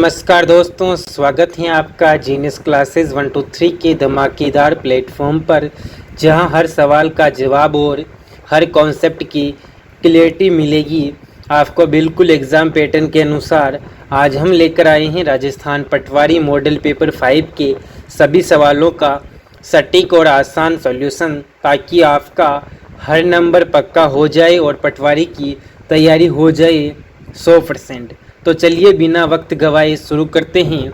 नमस्कार दोस्तों, स्वागत है आपका जीनियस क्लासेस 1 to 3 के धमाकेदार प्लेटफॉर्म पर, जहां हर सवाल का जवाब और हर कॉन्सेप्ट की क्लियरिटी मिलेगी आपको बिल्कुल एग्ज़ाम पैटर्न के अनुसार। आज हम लेकर आए हैं राजस्थान पटवारी मॉडल पेपर 5 के सभी सवालों का सटीक और आसान सॉल्यूशन, ताकि आपका हर नंबर पक्का हो जाए और पटवारी की तैयारी हो जाए 100%। तो चलिए बिना वक्त गवाए शुरू करते हैं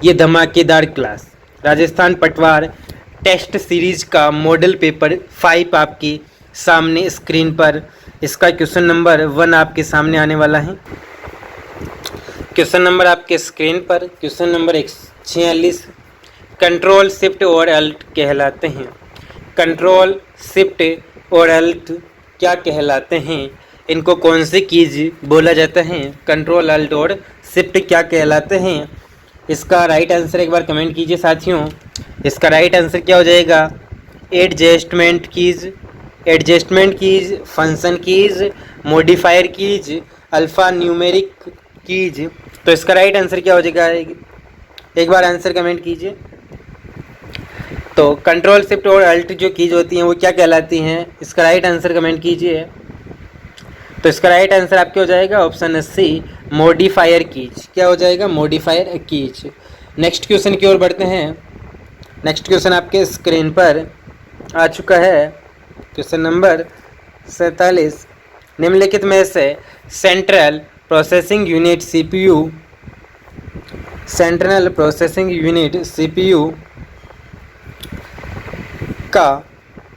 ये धमाकेदार क्लास। राजस्थान पटवार टेस्ट सीरीज का मॉडल पेपर 5 आपके सामने स्क्रीन पर, इसका क्वेश्चन नंबर 1 आपके सामने आने वाला है। क्वेश्चन नंबर आपके स्क्रीन पर, क्वेश्चन नंबर 46 कंट्रोल शिफ्ट और अल्ट कहलाते हैं। कंट्रोल शिफ्ट और अल्ट क्या कहलाते हैं? इनको कौन सी कीज बोला जाता है? कंट्रोल अल्ट और शिफ्ट क्या कहलाते हैं? इसका राइट आंसर एक बार कमेंट कीजिए साथियों। इसका राइट आंसर क्या हो जाएगा? Adjustment keys, function keys, modifier keys, alpha numeric keys. तो इसका राइट आंसर क्या हो जाएगा? एक बार आंसर कमेंट कीजिए। तो कंट्रोल शिफ्ट और अल्ट जो कीज होती हैं वो क्या कहलाती हैं? इसका राइट आंसर कमेंट कीजिए। तो इसका राइट आंसर आपके हो जाएगा ऑप्शन सी, मॉडिफायर कीज। क्या हो जाएगा? Modifier keys. नेक्स्ट क्वेश्चन की ओर बढ़ते हैं। नेक्स्ट क्वेश्चन आपके स्क्रीन पर आ चुका है। क्वेश्चन नंबर 47 निम्नलिखित में से सेंट्रल प्रोसेसिंग यूनिट सीपीयू का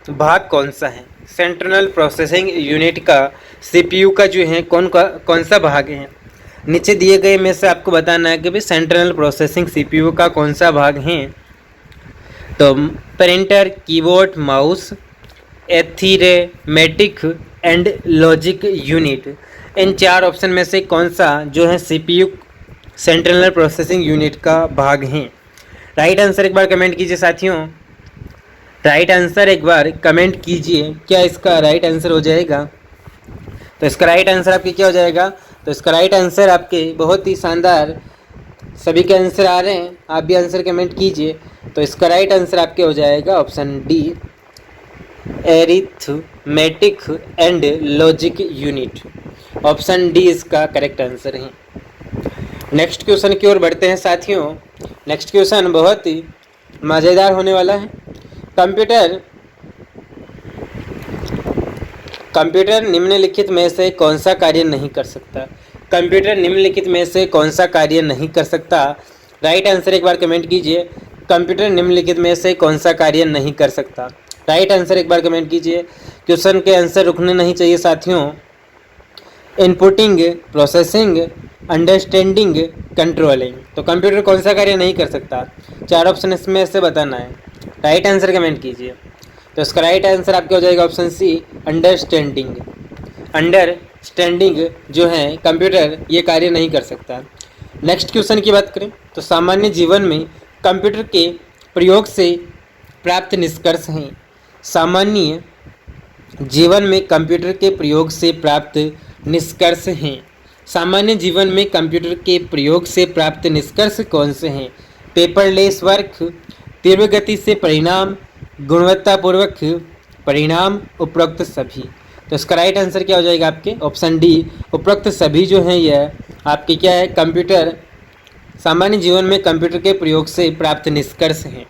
भाग कौन सा है? सेंट्रल प्रोसेसिंग यूनिट का सीपीयू का जो है कौन सा भाग है? नीचे दिए गए में से आपको बताना है कि भाई सेंट्रल प्रोसेसिंग सीपीयू का कौन सा भाग है। तो printer, keyboard, mouse, arithmetic and logic unit, इन 4 ऑप्शन में से कौन सा जो है सीपीयू सेंट्रल प्रोसेसिंग यूनिट का भाग है? राइट आंसर एक बार कमेंट कीजिए साथियों। राइट आंसर एक बार कमेंट कीजिए, क्या इसका राइट आंसर हो जाएगा? तो इसका राइट आंसर आपके क्या हो जाएगा? तो इसका राइट आंसर आपके बहुत ही शानदार, सभी के आंसर आ रहे हैं, आप भी आंसर कमेंट कीजिए। तो इसका राइट आंसर आपके हो जाएगा option D, arithmetic and logic unit. Option D इसका करेक्ट आंसर है। नेक्स्ट क्वेश्चन की ओर बढ़ते हैं साथियों। नेक्स्ट क्वेश्चन बहुत ही मज़ेदार होने वाला है। कंप्यूटर निम्नलिखित में से कौन सा कार्य नहीं कर सकता? कंप्यूटर निम्नलिखित में से कौन सा कार्य नहीं कर सकता? राइट आंसर एक बार कमेंट कीजिए। कंप्यूटर निम्नलिखित में से कौन सा कार्य नहीं कर सकता? राइट आंसर एक बार कमेंट कीजिए। क्वेश्चन के आंसर रुकने नहीं चाहिए साथियों। Inputting, processing, understanding, controlling. तो कंप्यूटर कौन सा कार्य नहीं कर सकता? 4 ऑप्शन इसमें से बताना है। राइट आंसर कमेंट कीजिए। तो इसका राइट आंसर आपके हो जाएगा ऑप्शन सी, अंडरस्टैंडिंग। अंडरस्टैंडिंग जो है कंप्यूटर ये कार्य नहीं कर सकता। नेक्स्ट क्वेश्चन की बात करें तो सामान्य जीवन में कंप्यूटर के प्रयोग से प्राप्त निष्कर्ष हैं। सामान्य जीवन में कंप्यूटर के प्रयोग से प्राप्त निष्कर्ष हैं। सामान्य जीवन में कंप्यूटर के प्रयोग से प्राप्त निष्कर्ष कौन से हैं? पेपरलेस वर्क, तीव्र गति से परिणाम, गुणवत्तापूर्वक परिणाम, उपरोक्त सभी। तो इसका राइट आंसर क्या हो जाएगा आपके? ऑप्शन डी, उपरोक्त सभी जो हैं यह आपके क्या है? कंप्यूटर, सामान्य जीवन में कंप्यूटर के प्रयोग से प्राप्त निष्कर्ष हैं।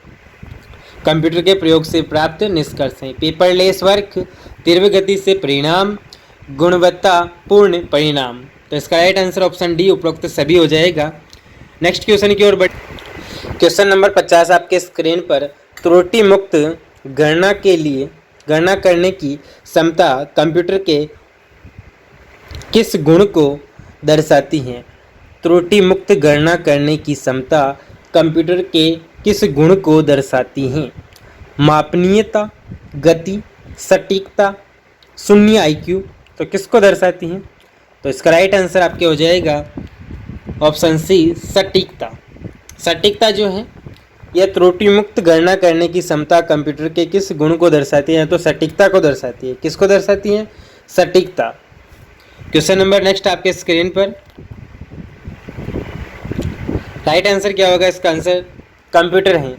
कंप्यूटर के प्रयोग से प्राप्त निष्कर्ष हैं। पेपरलेस वर्क, तीव्र गति से परिणाम, गुणवत्तापूर्ण परिणाम। तो इसका राइट आंसर ऑप्शन डी, उपरोक्त सभी हो जाएगा। नेक्स्ट क्वेश्चन की ओर बढ़। क्वेश्चन नंबर 50 आपके स्क्रीन पर, त्रुटि मुक्त गणना करने की क्षमता कंप्यूटर के किस गुण को दर्शाती है? त्रुटि मुक्त गणना करने की क्षमता कंप्यूटर के किस गुण को दर्शाती है? मापनीयता, गति, सटीकता, शून्य आईक्यू। तो किसको दर्शाती हैं? तो इसका राइट आंसर आपके हो जाएगा ऑप्शन सी, सटीकता। सटीकता जो है यह त्रुटि मुक्त गणना करने की क्षमता कंप्यूटर के किस गुण को दर्शाती है? तो सटीकता को दर्शाती है। किसको दर्शाती है? सटीकता। क्वेश्चन नंबर नेक्स्ट आपके स्क्रीन पर राइट आंसर क्या होगा इसका आंसर? कंप्यूटर है।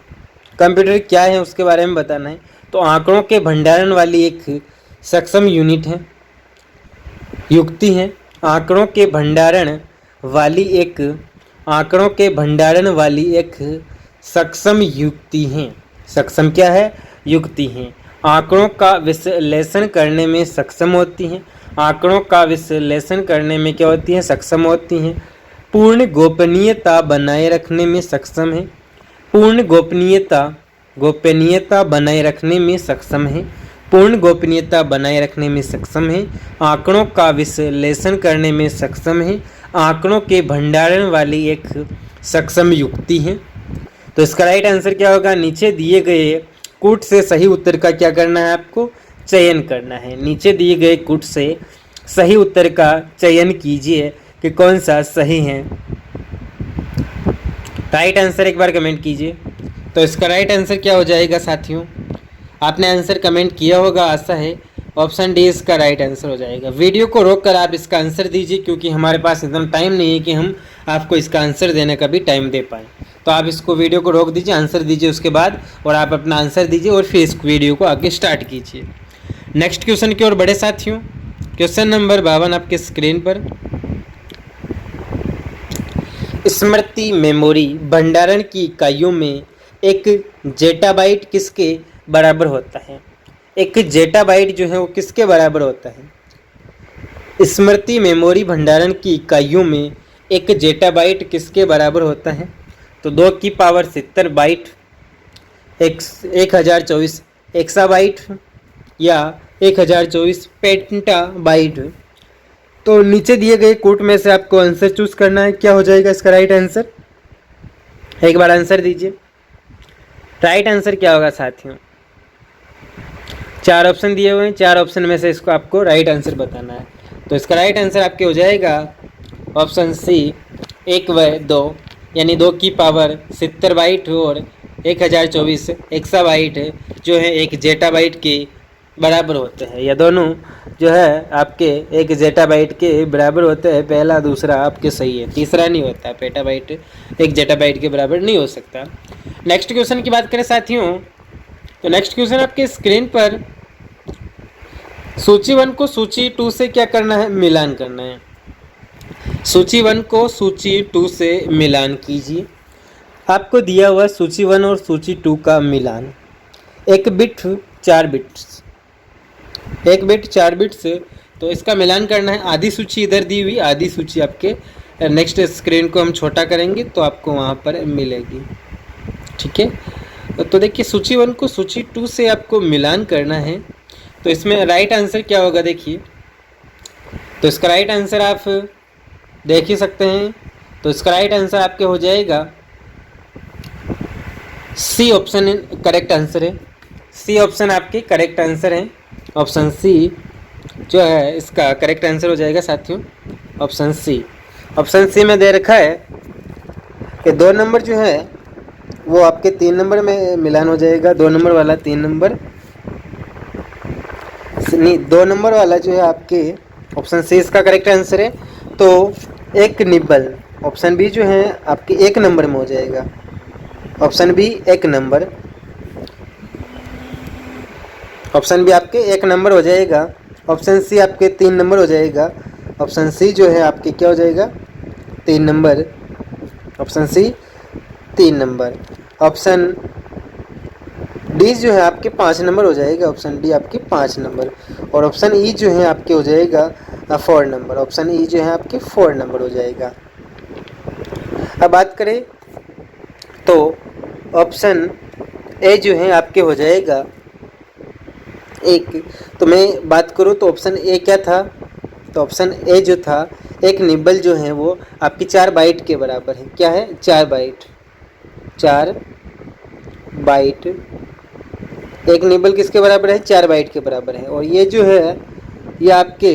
कंप्यूटर क्या है उसके बारे में बताना है। तो आंकड़ों के भंडारण वाली एक सक्षम यूनिट है, युक्ति है। आंकड़ों के भंडारण वाली एक आंकड़ों के भंडारण वाली एक सक्षम युक्ति है। सक्षम क्या है? युक्ति है। आंकड़ों का विश्लेषण करने में सक्षम होती हैं। आंकड़ों का विश्लेषण करने में क्या होती हैं? सक्षम होती हैं। पूर्ण गोपनीयता बनाए रखने में सक्षम है। पूर्ण गोपनीयता बनाए रखने में सक्षम है। पूर्ण गोपनीयता बनाए रखने में सक्षम है। आंकड़ों का विश्लेषण करने में सक्षम है। आंकड़ों के भंडारण वाली एक सक्षम युक्ति है। तो इसका राइट आंसर क्या होगा? नीचे दिए गए कूट से सही उत्तर का क्या करना है? आपको चयन करना है। नीचे दिए गए कूट से सही उत्तर का चयन कीजिए कि कौन सा सही है। राइट आंसर एक बार कमेंट कीजिए। तो इसका राइट आंसर क्या हो जाएगा साथियों? आपने आंसर कमेंट किया होगा, आशा है। ऑप्शन डी इसका राइट आंसर हो जाएगा। वीडियो को रोक कर आप इसका आंसर दीजिए, क्योंकि हमारे पास एकदम टाइम नहीं है कि हम आपको इसका आंसर देने का भी टाइम दे पाएँ। तो आप इसको वीडियो को रोक दीजिए, आंसर दीजिए उसके बाद, और आप अपना आंसर दीजिए और फिर इस वीडियो को आगे स्टार्ट कीजिए। नेक्स्ट क्वेश्चन की ओर बढ़े साथियों। क्वेश्चन नंबर 52 आपके स्क्रीन पर। स्मृति मेमोरी भंडारण की इकाइयों में एक जेटाबाइट किसके बराबर होता है? एक जेटाबाइट जो है वो किसके बराबर होता है? स्मृति मेमोरी भंडारण की इकाइयों में एक जेटाबाइट किसके बराबर होता है? तो 2 की पावर 70 बाइट, 1024 एक्साबाइट या 1024 पेंटाबाइट। तो नीचे दिए गए कोट में से आपको आंसर चूज करना है। क्या हो जाएगा इसका राइट आंसर? एक बार आंसर दीजिए। राइट आंसर क्या होगा साथियों? 4 ऑप्शन दिए हुए हैं, 4 ऑप्शन में से इसको आपको राइट आंसर बताना है। तो इसका राइट आंसर आपके हो जाएगा ऑप्शन सी 1 व 2, यानी 2 की पावर 70 बाइट और 1024 एक्साबाइट जो है एक जेटाबाइट के बराबर होते हैं। यह दोनों जो है आपके एक जेटाबाइट के बराबर होते हैं। पहला दूसरा आपके सही है, तीसरा नहीं होता। पेटाबाइट एक जेटाबाइट के बराबर नहीं हो सकता। नेक्स्ट क्वेश्चन की बात करें साथियों, तो नेक्स्ट क्वेश्चन आपके स्क्रीन पर। सूची 1 को सूची 2 से क्या करना है? मिलान करना है। सूची 1 को सूची 2 से मिलान कीजिए। आपको दिया हुआ सूची 1 और सूची 2 का मिलान। 1 बिट 4 बिट्स, 1 बिट 4 बिट से, तो इसका मिलान करना है। आधी सूची इधर दी हुई, आधी सूची आपके नेक्स्ट स्क्रीन को हम छोटा करेंगे तो आपको वहाँ पर मिलेगी। ठीक है, तो देखिए सूची 1 को सूची 2 से आपको मिलान करना है। तो इसमें राइट आंसर क्या होगा देखिए। तो इसका राइट आंसर आप देख ही सकते हैं। तो इसका राइट आंसर आपके हो जाएगा सी ऑप्शन करेक्ट आंसर है। सी ऑप्शन आपके करेक्ट आंसर है। ऑप्शन सी जो है इसका करेक्ट आंसर हो जाएगा साथियों, ऑप्शन सी। ऑप्शन सी में दे रखा है कि 2 नंबर जो है वो आपके 3 नंबर में मिलान हो जाएगा। 2 नंबर वाला 3 नंबर नहीं, 2 नंबर वाला जो है आपके ऑप्शन सी इसका करेक्ट आंसर है। तो 1 निब्बल, ऑप्शन बी जो है आपके 1 नंबर में हो जाएगा। Option B 1 number, option B आपके 1 नंबर हो जाएगा। ऑप्शन सी आपके 3 नंबर हो जाएगा। ऑप्शन सी जो है आपके क्या हो जाएगा? 3 number. Option C 3 number. Option D जो है आपके 5 नंबर हो जाएगा। ऑप्शन डी आपके 5 नंबर। और ऑप्शन ई जो है आपके हो जाएगा 4 नंबर। ऑप्शन ई जो है आपके 4 नंबर हो जाएगा। अब बात करें तो ऑप्शन ए जो है आपके हो जाएगा 1। तो मैं बात करूँ तो ऑप्शन ए क्या था? तो ऑप्शन ए जो था 1 निब्बल जो है वो आपकी 4 बाइट के बराबर है। क्या है? 4 बाइट। 4 बाइट, 1 निब्बल किसके बराबर है? 4 बाइट के बराबर है। और ये जो है ये आपके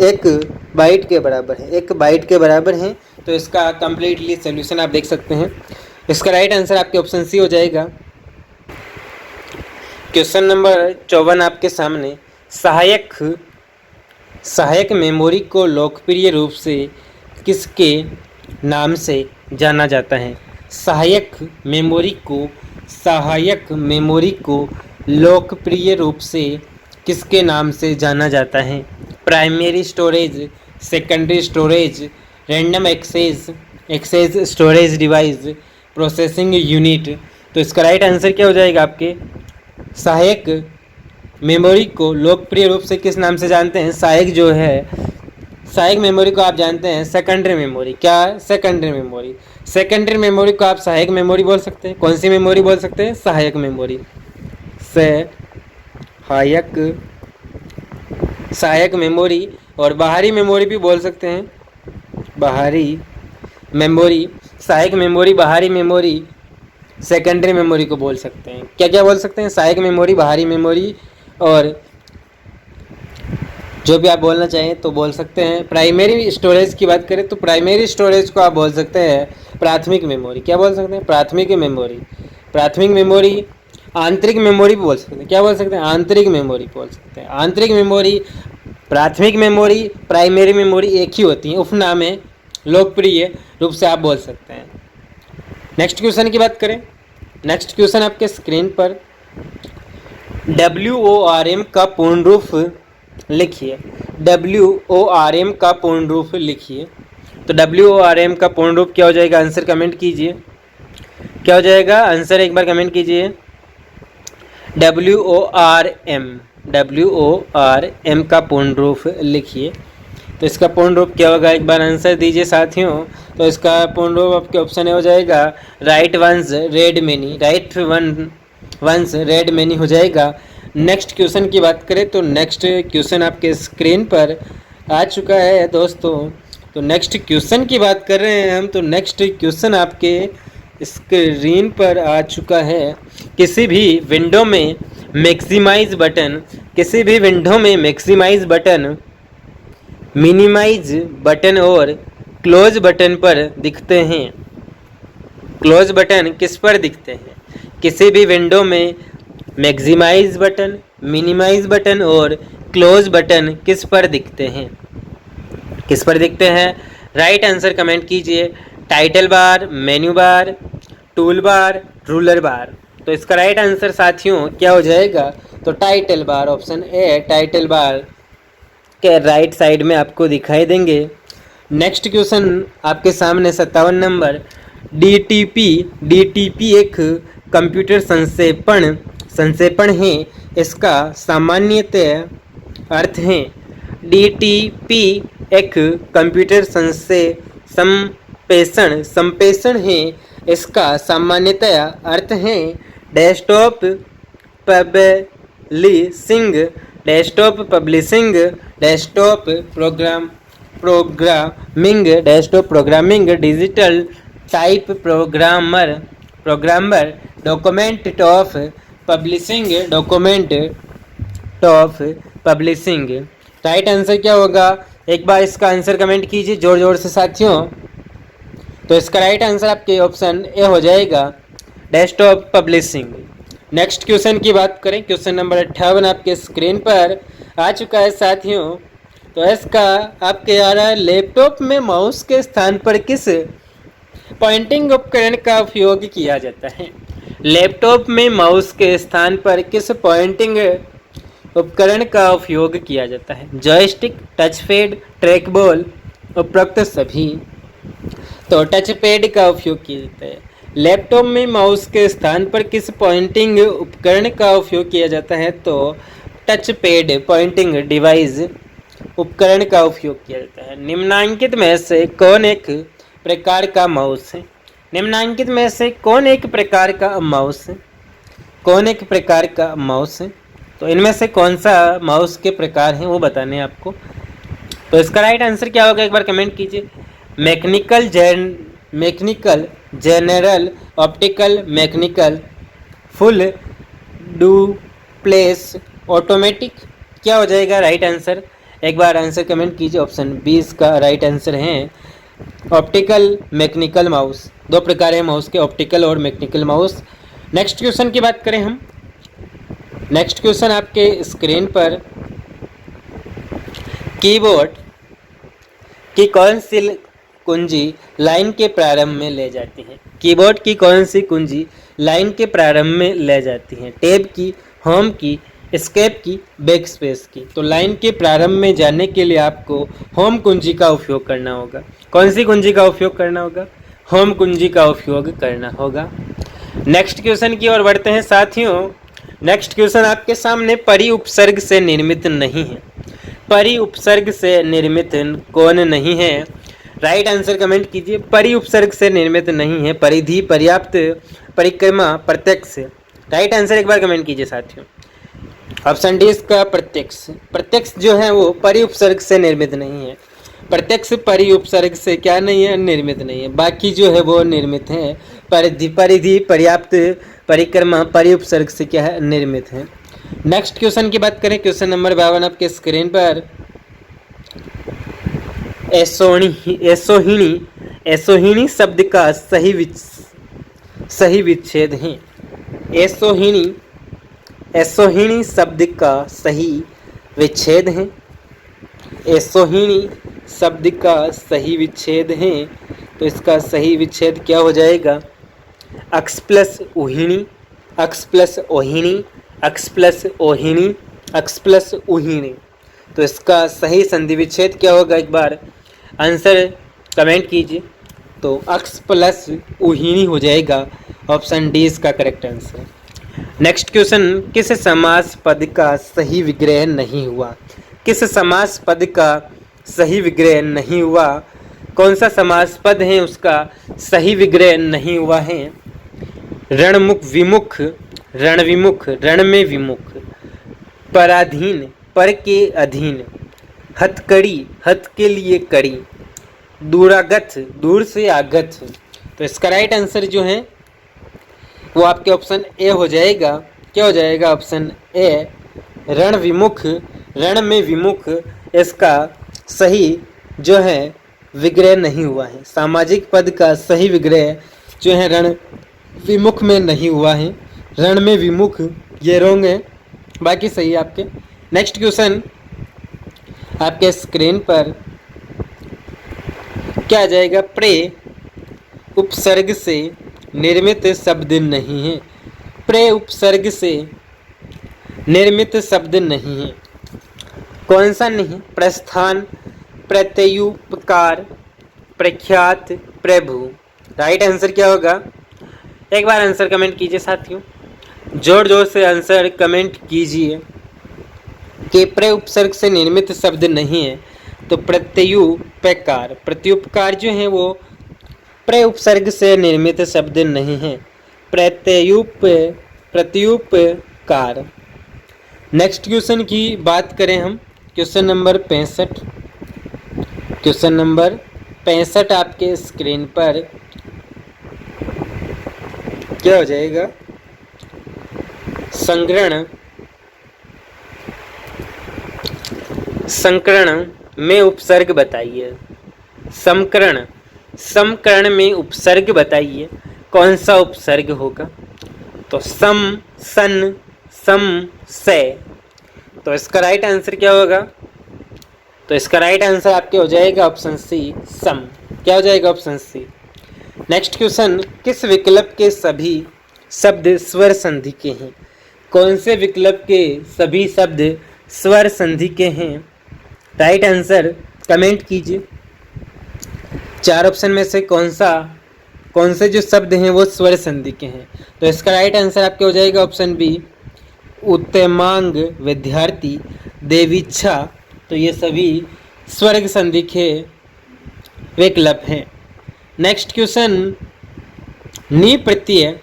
1 बाइट के बराबर है, 1 बाइट के बराबर है। तो इसका कंप्लीटली सोल्यूशन आप देख सकते हैं। इसका राइट आंसर आपके ऑप्शन सी हो जाएगा। क्वेश्चन नंबर 54 आपके सामने। सहायक मेमोरी को लोकप्रिय रूप से किसके नाम से जाना जाता है? सहायक मेमोरी को लोकप्रिय रूप से किसके नाम से जाना जाता है? Primary storage, secondary storage, random access storage device, processing unit. तो इसका राइट आंसर क्या हो जाएगा आपके? सहायक मेमोरी को लोकप्रिय रूप से किस नाम से जानते हैं? सहायक मेमोरी को आप जानते हैं सेकेंडरी मेमोरी। क्या? सेकेंडरी मेमोरी को आप सहायक मेमोरी बोल सकते हैं। कौन सी मेमोरी बोल सकते हैं? सहायक मेमोरी। सहायक मेमोरी। और बाहरी मेमोरी भी बोल सकते हैं। बाहरी मेमोरी, सहायक मेमोरी, बाहरी मेमोरी, सेकेंडरी मेमोरी को बोल सकते हैं। क्या क्या बोल सकते हैं? सहायक मेमोरी, बाहरी मेमोरी, और जो भी आप बोलना चाहें तो बोल सकते हैं। प्राइमरी स्टोरेज की बात करें तो प्राइमरी स्टोरेज को आप बोल सकते हैं प्राथमिक मेमोरी। क्या बोल सकते हैं? प्राथमिक मेमोरी। आंतरिक मेमोरी भी बोल सकते हैं। क्या बोल सकते हैं? आंतरिक मेमोरी बोल सकते हैं। आंतरिक मेमोरी, प्राथमिक मेमोरी, प्राइमरी मेमोरी एक ही होती है, उपनाम है, लोकप्रिय रूप से आप बोल सकते हैं। नेक्स्ट क्वेश्चन की बात करें। नेक्स्ट क्वेश्चन आपके स्क्रीन पर, WORM का पूर्ण रूप लिखिए। WORM का पूर्ण रूप लिखिए। तो WORM का पूर्ण रूप क्या हो जाएगा? आंसर कमेंट कीजिए। क्या हो जाएगा आंसर? एक बार कमेंट कीजिए। WORM का पूर्ण रूप लिखिए। तो इसका पूर्ण रूप क्या होगा? एक बार आंसर दीजिए साथियों। तो इसका पूर्ण रूप आपके ऑप्शन ए हो जाएगा राइट वंस रेड मैनी हो जाएगा। नेक्स्ट क्वेश्चन की बात करें तो नेक्स्ट क्वेश्चन आपके स्क्रीन पर आ चुका है दोस्तों। तो नेक्स्ट क्वेश्चन की बात कर रहे हैं हम। तो नेक्स्ट क्वेश्चन आपके स्क्रीन पर आ चुका है। किसी भी विंडो में मैक्सिमाइज बटन, मिनिमाइज बटन और क्लोज बटन पर दिखते हैं। क्लोज बटन किस पर दिखते हैं? किसी भी विंडो में मैक्सिमाइज बटन, मिनिमाइज बटन और क्लोज बटन किस पर दिखते हैं? किस पर दिखते हैं? राइट आंसर कमेंट कीजिए। Title bar, menu bar, tool bar, ruler bar. तो इसका राइट आंसर साथियों क्या हो जाएगा? तो title bar, option A title bar के राइट साइड में आपको दिखाई देंगे। नेक्स्ट क्वेश्चन आपके सामने 57 नंबर, DTP एक कंप्यूटर संक्षेपण है। इसका सामान्यतः अर्थ है। DTP एक कंप्यूटर संप्रेषण है। इसका सामान्यतः अर्थ है desktop publishing, desktop programming, digital type programmer, document of publishing. Right answer क्या होगा? एक बार इसका आंसर कमेंट कीजिए जोर जोर से साथियों। तो इसका राइट आंसर आपके ऑप्शन ए हो जाएगा डेस्कटॉप पब्लिशिंग। नेक्स्ट क्वेश्चन की बात करें। क्वेश्चन नंबर 58 आपके स्क्रीन पर आ चुका है साथियों। तो इसका आपके आ रहा है, लैपटॉप में माउस के स्थान पर किस पॉइंटिंग उपकरण का उपयोग किया जाता है? लैपटॉप में माउस के स्थान पर किस पॉइंटिंग उपकरण का उपयोग किया जाता है? जॉयस्टिक, टचपैड, ट्रैकबॉल, उपरोक्त सभी। तो टचपैड का उपयोग किया जाता है। लैपटॉप में माउस के स्थान पर किस पॉइंटिंग उपकरण का उपयोग किया जाता है? तो टचपैड पॉइंटिंग डिवाइस उपकरण का उपयोग किया जाता है। निम्नांकित में से कौन एक प्रकार का माउस है? निम्नांकित में से कौन एक प्रकार का माउस है? तो इनमें से कौन सा माउस के प्रकार हैं वो बताने हैं आपको। तो इसका राइट आंसर क्या होगा? एक बार कमेंट कीजिए। Mechanical, general, optical, mechanical, full du Plessis, automatic. क्या हो जाएगा राइट आंसर? एक बार आंसर कमेंट कीजिए। ऑप्शन बी इसका राइट आंसर है ऑप्टिकल मैकेनिकल माउस। दो प्रकार है माउस के, ऑप्टिकल और मैकेनिकल माउस। नेक्स्ट क्वेश्चन की बात करें हम। नेक्स्ट क्वेश्चन आपके स्क्रीन पर, कीबोर्ड की कुंजी लाइन के प्रारंभ में ले जाती है? कीबोर्ड की कौन सी कुंजी लाइन के प्रारंभ में ले जाती है? टैब की, होम की, एस्केप की, बैकस्पेस की? तो लाइन के प्रारंभ में जाने के लिए आपको होम कुंजी का उपयोग करना होगा। कौन सी कुंजी का उपयोग करना होगा? होम कुंजी का उपयोग करना होगा। नेक्स्ट क्वेश्चन की ओर बढ़ते हैं साथियों। नेक्स्ट क्वेश्चन आपके सामने परि उपसर्ग से निर्मित नहीं है। परि उपसर्ग से निर्मित कौन नहीं है? राइट आंसर कमेंट कीजिए। परि उपसर्ग से निर्मित नहीं है। परिधि, पर्याप्त, परिक्रमा, प्रत्यक्ष। राइट आंसर एक बार कमेंट कीजिए साथियों। ऑप्शन डी इसका प्रत्यक्ष। प्रत्यक्ष जो है वो परि उपसर्ग से निर्मित नहीं है। प्रत्यक्ष परि उपसर्ग से क्या नहीं है? निर्मित नहीं है। बाकी जो है वो निर्मित है। परिधि, पर्याप्त, परिक्रमा, परि उपसर्ग से क्या है? निर्मित है। नेक्स्ट क्वेश्चन की बात करें, क्वेश्चन नंबर 52 आपके स्क्रीन पर। एसोहिणी शब्द का सही विच्छेद है। एसोहिणी शब्द का सही विच्छेद है। एसोहिणी शब्द का सही विच्छेद है। तो इसका सही विच्छेद क्या हो जाएगा? अक्ष प्लस उहिणी, अक्ष प्लस ओहिणी, अक्ष प्लस ओहिणी, अक्ष प्लस उहिणी। तो इसका सही संधि विच्छेद क्या होगा? एक बार आंसर कमेंट कीजिए। तो अक्ष प्लस उहिणी हो जाएगा। ऑप्शन डी इसका करेक्ट आंसर। नेक्स्ट क्वेश्चन, किस समास पद का सही विग्रह नहीं हुआ? किस समास पद का सही विग्रह नहीं हुआ? कौन सा समास पद है उसका सही विग्रह नहीं हुआ है? रणमुख, विमुख, रणविमुख, रण में विमुख, पराधीन, पर के अधीन, हथकड़ी, हथ के लिए कड़ी, दूरागत, दूर से आगत। तो इसका राइट आंसर जो है वो आपके ऑप्शन ए हो जाएगा। क्या हो जाएगा? ऑप्शन ए, रण विमुख, रण में विमुख। इसका सही जो है विग्रह नहीं हुआ है। सामाजिक पद का सही विग्रह जो है रण विमुख में नहीं हुआ है। रण में विमुख ये रॉन्ग है, बाकी सही है आपके। नेक्स्ट क्वेश्चन आपके स्क्रीन पर क्या आ जाएगा? प्रे उपसर्ग से निर्मित शब्द नहीं है। प्रे उपसर्ग से निर्मित शब्द नहीं है। कौन सा नहीं? प्रस्थान, प्रत्युपकार, प्रख्यात, प्रभु। राइट आंसर क्या होगा? एक बार आंसर कमेंट कीजिए साथियों। जोर जोर से आंसर कमेंट कीजिए कि प्रे उपसर्ग से निर्मित शब्द नहीं है। तो प्रत्युपकार, प्रत्युपकार जो है वो प्रे उपसर्ग से निर्मित शब्द नहीं है। प्रत्युपकार। नेक्स्ट क्वेश्चन की बात करें हम, क्वेश्चन नंबर 65। क्वेश्चन नंबर 65 आपके स्क्रीन पर क्या हो जाएगा? संकरण में उपसर्ग बताइए। समकरण में उपसर्ग बताइए। कौन सा उपसर्ग होगा? तो सम, सन, सम, से। तो इसका राइट आंसर क्या होगा? तो इसका राइट आंसर आपके हो जाएगा ऑप्शन सी, सम। क्या हो जाएगा? ऑप्शन सी। नेक्स्ट क्वेश्चन, किस विकल्प के सभी शब्द स्वर संधि के हैं? कौन से विकल्प के सभी शब्द स्वर संधि के हैं? राइट आंसर कमेंट कीजिए। चार ऑप्शन में से कौन से जो शब्द हैं वो स्वर संधि के हैं? तो इसका राइट आंसर आपके हो जाएगा ऑप्शन बी, उत्तमांग, विद्यार्थी, देवीच्छा। तो ये सभी स्वर्ग संधि के विकल्प हैं। नेक्स्ट क्वेश्चन, नी प्रत्यय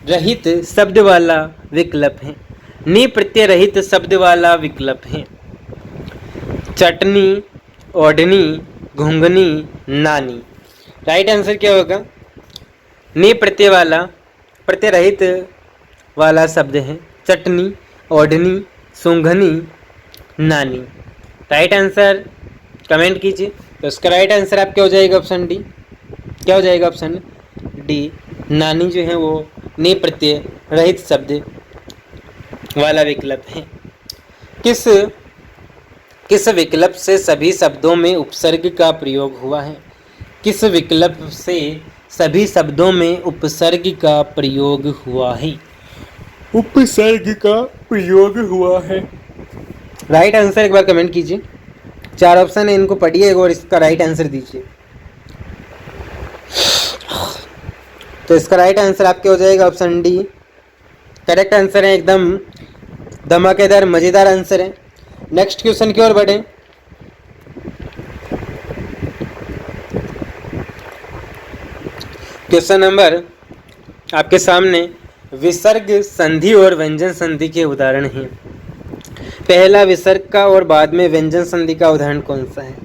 रहित शब्द वाला विकल्प है। नी प्रत्यय रहित शब्द वाला विकल्प है। चटनी, ओढ़नी, घुंघनी, नानी। राइट आंसर क्या होगा? नी प्रत्यय रहित वाला शब्द है चटनी, ओढ़नी, सूंघनी, नानी। राइट आंसर कमेंट कीजिए। तो इसका राइट आंसर आपका हो जाएगा ऑप्शन डी। क्या हो जाएगा? ऑप्शन डी, नानी जो है वो नी प्रत्यय रहित शब्द वाला विकल्प है। किस विकल्प से सभी शब्दों में उपसर्ग का प्रयोग हुआ है? किस विकल्प से सभी शब्दों में उपसर्ग का प्रयोग हुआ है? उपसर्ग का प्रयोग हुआ है। राइट आंसर एक बार कमेंट कीजिए। 4 ऑप्शन है, इनको पढ़िए और इसका राइट आंसर दीजिए। तो इसका राइट आंसर आपके हो जाएगा ऑप्शन डी। करेक्ट आंसर है, एकदम धमाकेदार मजेदार आंसर है। नेक्स्ट क्वेश्चन की ओर बढ़े। क्वेश्चन नंबर आपके सामने विसर्ग संधि और व्यंजन संधि के उदाहरण हैं। पहला विसर्ग का और बाद में व्यंजन संधि का उदाहरण कौन सा है?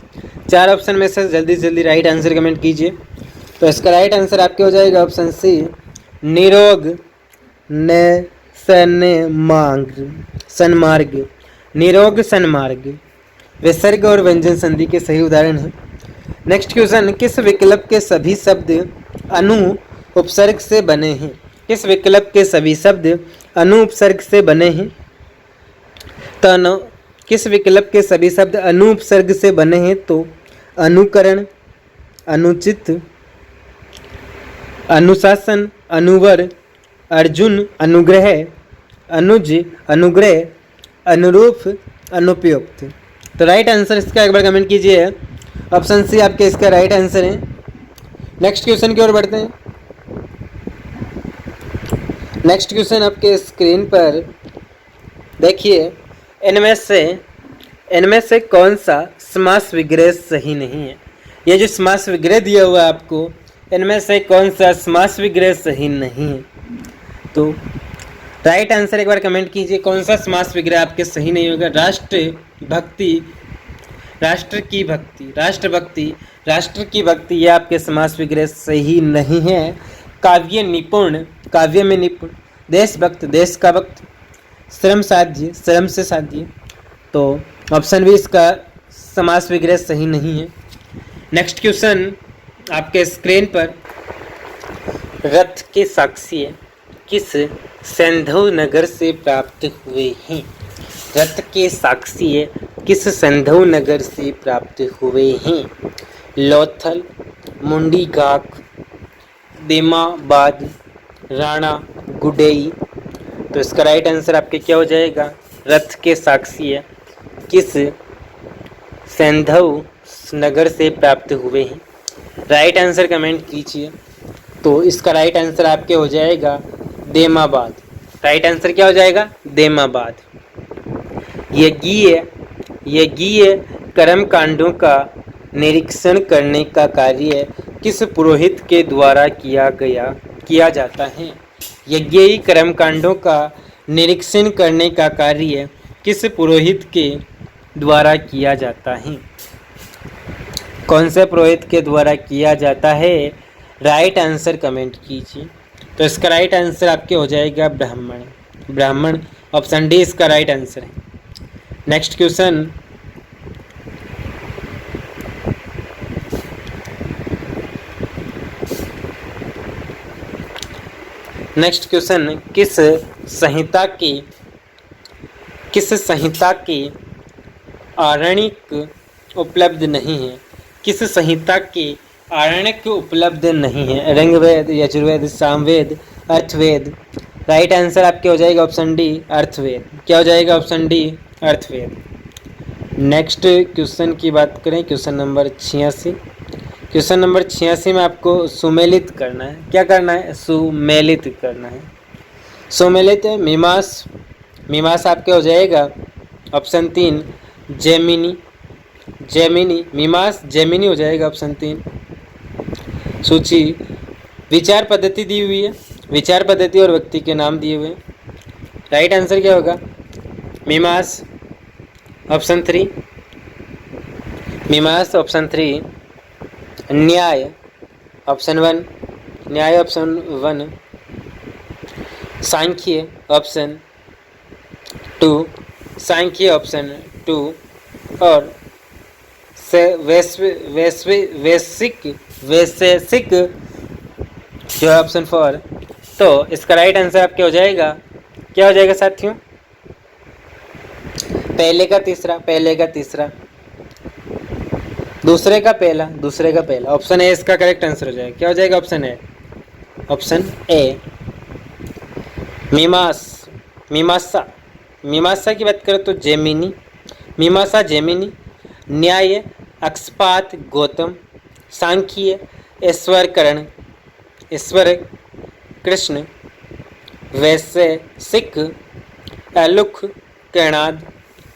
4 ऑप्शन में से जल्दी जल्दी राइट आंसर कमेंट कीजिए। तो इसका राइट आंसर आपके हो जाएगा ऑप्शन सी, निरोग न सन्मार्ग। निरोग सन्मार्ग विसर्ग और व्यंजन संधि के सही उदाहरण हैं। नेक्स्ट क्वेश्चन, किस विकल्प के सभी शब्द अनु उपसर्ग से बने हैं? किस विकल्प के सभी शब्द अनु उपसर्ग से बने हैं? तो किस विकल्प के सभी शब्द अनु उपसर्ग से बने हैं? तो अनुकरण, अनुचित, अनुशासन, अनुवर, अर्जुन, अनुग्रह, अनुज, अनुग्रह, अनुरूप, अनुपयुक्त। तो राइट आंसर इसका एक बार कमेंट कीजिए। ऑप्शन सी आपके इसका राइट आंसर है। नेक्स्ट क्वेश्चन की ओर बढ़ते हैं। नेक्स्ट क्वेश्चन आपके स्क्रीन पर देखिए, इनमें से कौन सा समास विग्रह सही नहीं है? ये जो समास विग्रह दिया हुआ है आपको, इनमें से कौन सा समास विग्रह सही नहीं है? तो राइट आंसर एक बार कमेंट कीजिए, कौन सा समास विग्रह आपके सही नहीं होगा? राष्ट्र भक्ति, राष्ट्र की भक्ति, राष्ट्रभक्ति, राष्ट्र की भक्ति, ये आपके समास विग्रह सही नहीं है। काव्य निपुण, काव्य में निपुण, देशभक्त, देश का भक्त, श्रम साध्य, श्रम से साध्य। तो ऑप्शन बी इसका समास विग्रह सही नहीं है। नेक्स्ट क्वेश्चन आपके स्क्रीन पर, रथ के साक्ष्य किस सिंधु नगर से प्राप्त हुए हैं? रथ के साक्ष्य किस सिंधु नगर से प्राप्त हुए हैं? लोथल, मुंडीगाक, देमाबाद, राणा, गुडेई। तो इसका राइट आंसर आपके क्या हो जाएगा? रथ के साक्ष्य किस सिंधु नगर से प्राप्त हुए हैं? राइट आंसर कमेंट कीजिए। तो इसका राइट आंसर आपके हो जाएगा देमाबाद। राइट आंसर क्या हो जाएगा? देमाबाद। यज्ञीय कर्म कांडों का निरीक्षण करने का कार्य किस पुरोहित के द्वारा किया जाता है? यज्ञीय कर्म कांडों का निरीक्षण करने का कार्य किस पुरोहित के द्वारा किया जाता है? कौन से पुरोहित के द्वारा किया जाता है? राइट आंसर कमेंट कीजिए। तो इसका राइट आंसर आपके हो जाएगा ब्राह्मण। ब्राह्मण ऑप्शन डी इसका राइट आंसर है। नेक्स्ट क्वेश्चन, किस संहिता के आरण्यक उपलब्ध नहीं है? किस संहिता के आरण्यक उपलब्ध नहीं है? ऋग्वेद, यजुर्वेद, सामवेद, अर्थवेद। राइट आंसर आपके हो जाएगा ऑप्शन डी, अर्थवेद। क्या हो जाएगा? Option D, Atharvaveda. Next question की बात करें, क्वेश्चन नंबर 86। क्वेश्चन नंबर 86 में आपको सुमेलित करना है। क्या करना है? सुमेलित करना है। सुमेलित मीमांस, मीमांस आपके हो जाएगा ऑप्शन 3, जैमिनी। जैमिनी, मीमांस जैमिनी हो जाएगा ऑप्शन 3। सूची, विचार पद्धति दी हुई है, विचार पद्धति और व्यक्ति के नाम दिए हुए हैं। राइट आंसर क्या होगा? मीमांस ऑप्शन 3, मीमांस ऑप्शन 3। न्याय ऑप्शन 1, न्याय ऑप्शन 1। सांख्य ऑप्शन 2, सांख्य ऑप्शन 2। और वैशेषिक जो है ऑप्शन 4। तो इसका राइट आंसर आपके हो जाएगा, क्या हो जाएगा साथियों? पहले का तीसरा, पहले का तीसरा। दूसरे का पहला ऑप्शन ए इसका करेक्ट आंसर हो जाएगा। क्या हो जाएगा ऑप्शन ए मीमांसा की बात करें तो Gemini, Mimamsa Jaimini, Nyaya Akshapada Gautam, Sankhya Ishwar Krishna, Vaisheshika Uluka Kanad.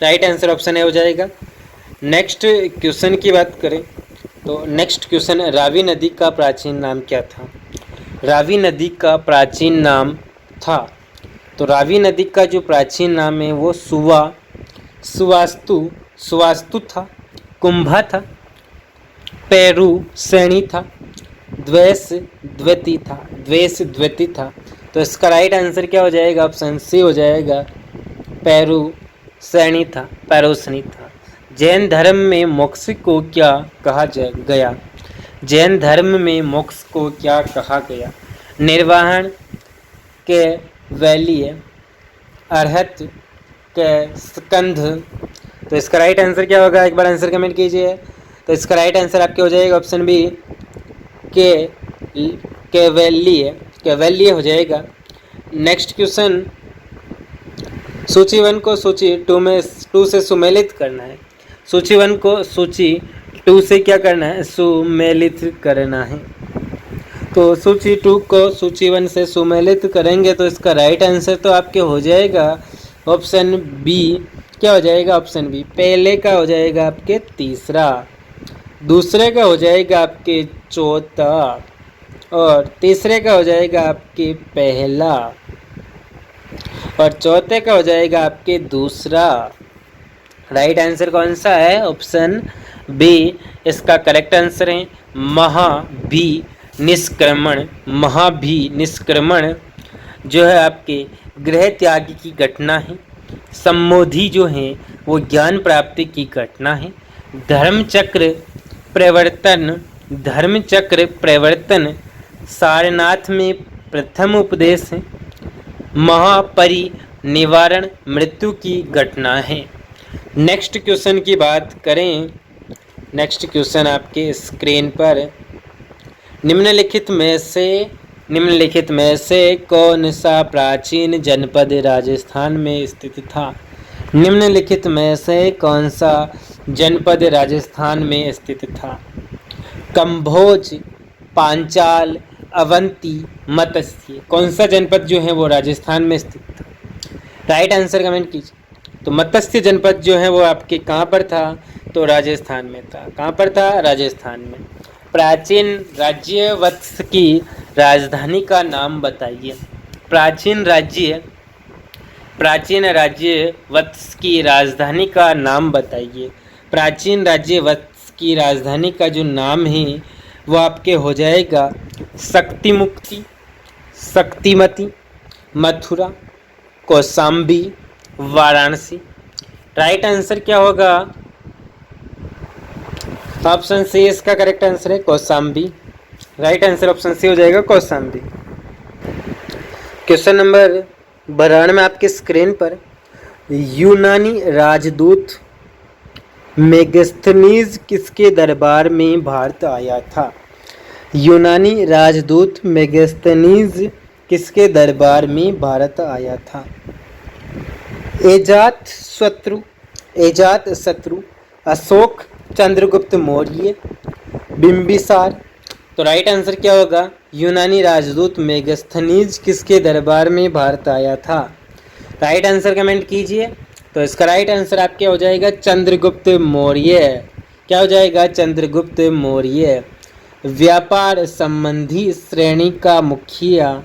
Right answer option A हो जाएगा। नेक्स्ट क्वेश्चन की बात करें तो नेक्स्ट क्वेश्चन, रावी नदी का प्राचीन नाम क्या था? रावी नदी का प्राचीन नाम था, तो रावी नदी का जो प्राचीन नाम है वो सुवास्तु था, कुंभा था, पेरू श्रेणी था, द्वेष द्वैती था। तो इसका राइट आंसर क्या हो जाएगा? ऑप्शन सी हो जाएगा, पैरोशनी था। जैन धर्म में मोक्ष को क्या कहा गया? जैन धर्म में मोक्ष को क्या कहा गया? निर्वाण, कैवल्य, अरहत, के स्कंध। तो इसका राइट आंसर क्या होगा? एक बार आंसर कमेंट कीजिए। तो इसका राइट आंसर आपके हो जाएगा ऑप्शन बी, कैवल्य हो जाएगा। नेक्स्ट क्वेश्चन, सूची 1 को सूची 2 से सुमेलित करना है। सूची 1 को सूची 2 से क्या करना है? सुमेलित करना है। तो सूची 2 को सूची 1 से सुमेलित करेंगे तो इसका राइट आंसर तो आपके हो जाएगा ऑप्शन बी। क्या हो जाएगा? Option B. पहले का हो जाएगा आपके तीसरा, दूसरे का हो जाएगा आपके चौथा, और तीसरे का हो जाएगा आपके पहला, और चौथे का हो जाएगा आपके दूसरा। राइट आंसर कौन सा है? ऑप्शन बी इसका करेक्ट आंसर है। महाभिनिष्क्रमण जो है आपके गृह त्याग की घटना है। सम्मोधि जो है वो ज्ञान प्राप्ति की घटना है। धर्मचक्र प्रवर्तन सारनाथ में प्रथम उपदेश है। महापरिनिवारण मृत्यु की घटना है। नेक्स्ट क्वेश्चन की बात करें, नेक्स्ट क्वेश्चन आपके स्क्रीन पर, निम्नलिखित में से कौन सा प्राचीन जनपद राजस्थान में स्थित था? निम्नलिखित में से कौन सा जनपद राजस्थान में स्थित था? कंभोज, पांचाल, अवंती, मत्स्य। कौन सा जनपद जो है वो राजस्थान में स्थित था? राइट आंसर कमेंट कीजिए। तो मत्स्य जनपद जो है वो आपके कहाँ पर था? तो राजस्थान में था। कहाँ पर था? राजस्थान में। प्राचीन राज्य वत्स की राजधानी का नाम बताइए। प्राचीन राज्य वत्स की राजधानी का नाम बताइए। प्राचीन राज्य वत्स की राजधानी का जो नाम है वो आपके हो जाएगा शक्तिमती, मथुरा, कौशाम्बी, वाराणसी। राइट आंसर क्या होगा? ऑप्शन सी इसका करेक्ट आंसर है, Kaushambi. Right answer option C हो जाएगा, कौशाम्बी। क्वेश्चन नंबर 92 में आपके स्क्रीन पर, यूनानी राजदूत मेगास्थनीज किसके दरबार में भारत आया था? यूनानी राजदूत मेगास्थनीज किसके दरबार में भारत आया था? अजात शत्रु, अशोक, चंद्रगुप्त मौर्य, बिंबिसार। तो राइट आंसर क्या होगा? यूनानी राजदूत मेगास्थनीज किसके दरबार में भारत आया था? राइट आंसर कमेंट कीजिए। तो इसका राइट आंसर आपके हो जाएगा चंद्रगुप्त मौर्य। क्या हो जाएगा? चंद्रगुप्त मौर्य। व्यापार संबंधी श्रेणी का मुखिया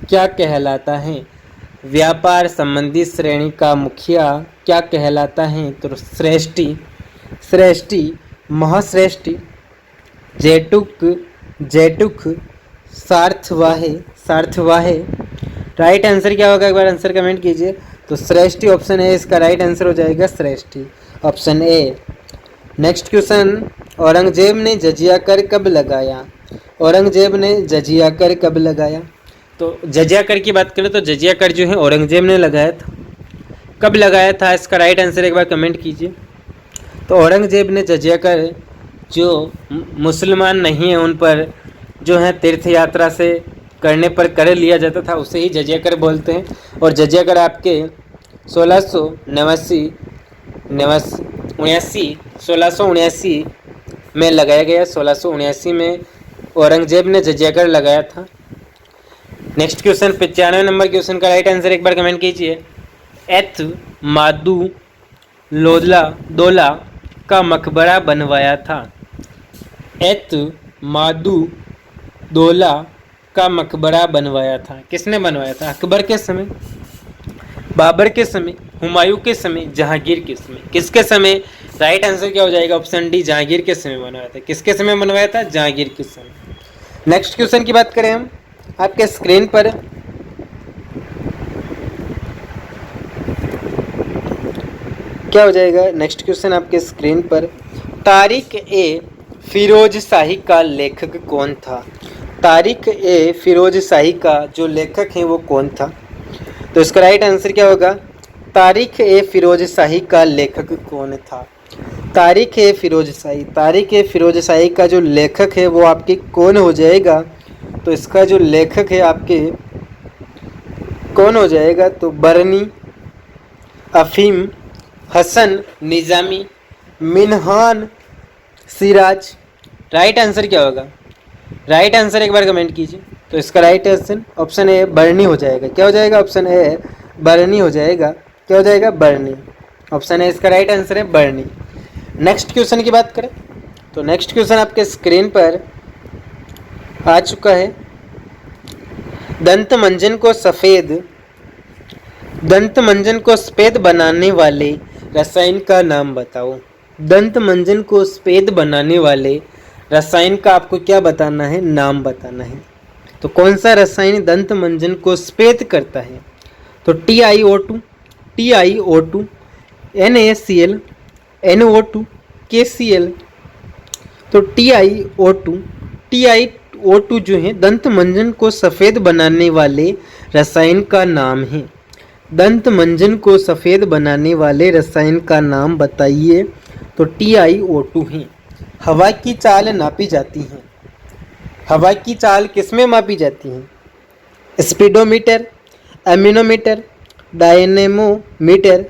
क्या कहलाता है? व्यापार संबंधी श्रेणी का मुखिया क्या कहलाता है? तो श्रेष्ठी, महाश्रेष्ठी, जैटुक, सार्थवाहे। राइट आंसर क्या होगा? एक बार आंसर कमेंट कीजिए। तो श्रेष्ठी ऑप्शन है इसका राइट आंसर हो जाएगा, श्रेष्ठी, option A. Next question, Aurangzeb ने जजिया कर कब लगाया? औरंगजेब ने जजिया कर कब लगाया? तो जजिया कर की बात करें तो जजिया कर जो है औरंगजेब ने लगाया था। कब लगाया था? इसका राइट आंसर एक बार कमेंट कीजिए। तो औरंगजेब ने जजिया कर जो मुसलमान नहीं है उन पर जो है तीर्थ यात्रा से करने पर कर लिया जाता था उसे ही जजिया कर बोलते हैं। और जजिया कर आपके 1679 में लगाया गया। 1679 में औरंगजेब ने जजिया कर लगाया था। नेक्स्ट क्वेश्चन 95 नंबर क्वेश्चन का राइट आंसर एक बार कमेंट कीजिए। एथ मादू दोला का मकबरा बनवाया था। एथ मादू दोला का मकबरा बनवाया था। किसने बनवाया था? अकबर के समय, बाबर के समय, हुमायूं के समय, जहांगीर के समय। किसके समय? राइट आंसर क्या हो जाएगा? ऑप्शन डी, जहांगीर के समय बनवाया था। किसके समय बनवाया था? जहांगीर के समय। नेक्स्ट क्वेश्चन की बात करें हम, आपके स्क्रीन पर क्या हो जाएगा? नेक्स्ट क्वेश्चन आपके स्क्रीन पर, तारिक ए फिरोज शाही का लेखक कौन था? तारिक ए फिरोज शाही का जो लेखक है वो कौन था? तो इसका राइट आंसर क्या होगा? तारिक ए फिरोज शाही का लेखक कौन था? तारिक ए फिरोज शाही का जो लेखक है वो आपके कौन हो जाएगा? तो इसका जो लेखक है आपके कौन हो जाएगा? तो बरनी, अफीम, हसन निज़ामी, मिनहान सिराज। राइट आंसर क्या होगा? राइट आंसर एक बार कमेंट कीजिए। तो इसका राइट आंसर ऑप्शन ए बरनी हो जाएगा। क्या हो जाएगा? ऑप्शन ए बरनी हो जाएगा। क्या हो जाएगा? बरनी। ऑप्शन ए इसका राइट आंसर है बरनी। नेक्स्ट क्वेश्चन की बात करें तो नेक्स्ट क्वेश्चन आपके स्क्रीन पर आ चुका है। दंत मंजन को सफेद बनाने वाले रसायन का नाम बताओ। दंत मंजन को सफेद बनाने वाले रसायन का आपको क्या बताना है? नाम बताना है। तो कौन सा रसायन दंत मंजन को सफेद करता है? तो TiO2, NaCl, NO2, KCl। तो TiO2 जो है दंत मंजन को सफ़ेद बनाने वाले रसायन का नाम है। दंत मंजन को सफ़ेद बनाने वाले रसायन का नाम बताइए। तो TiO2 है। हवा की चाल नापी जाती है। हवा की चाल किसमें मापी जाती है? Speedometer, anemometer, dynamometer,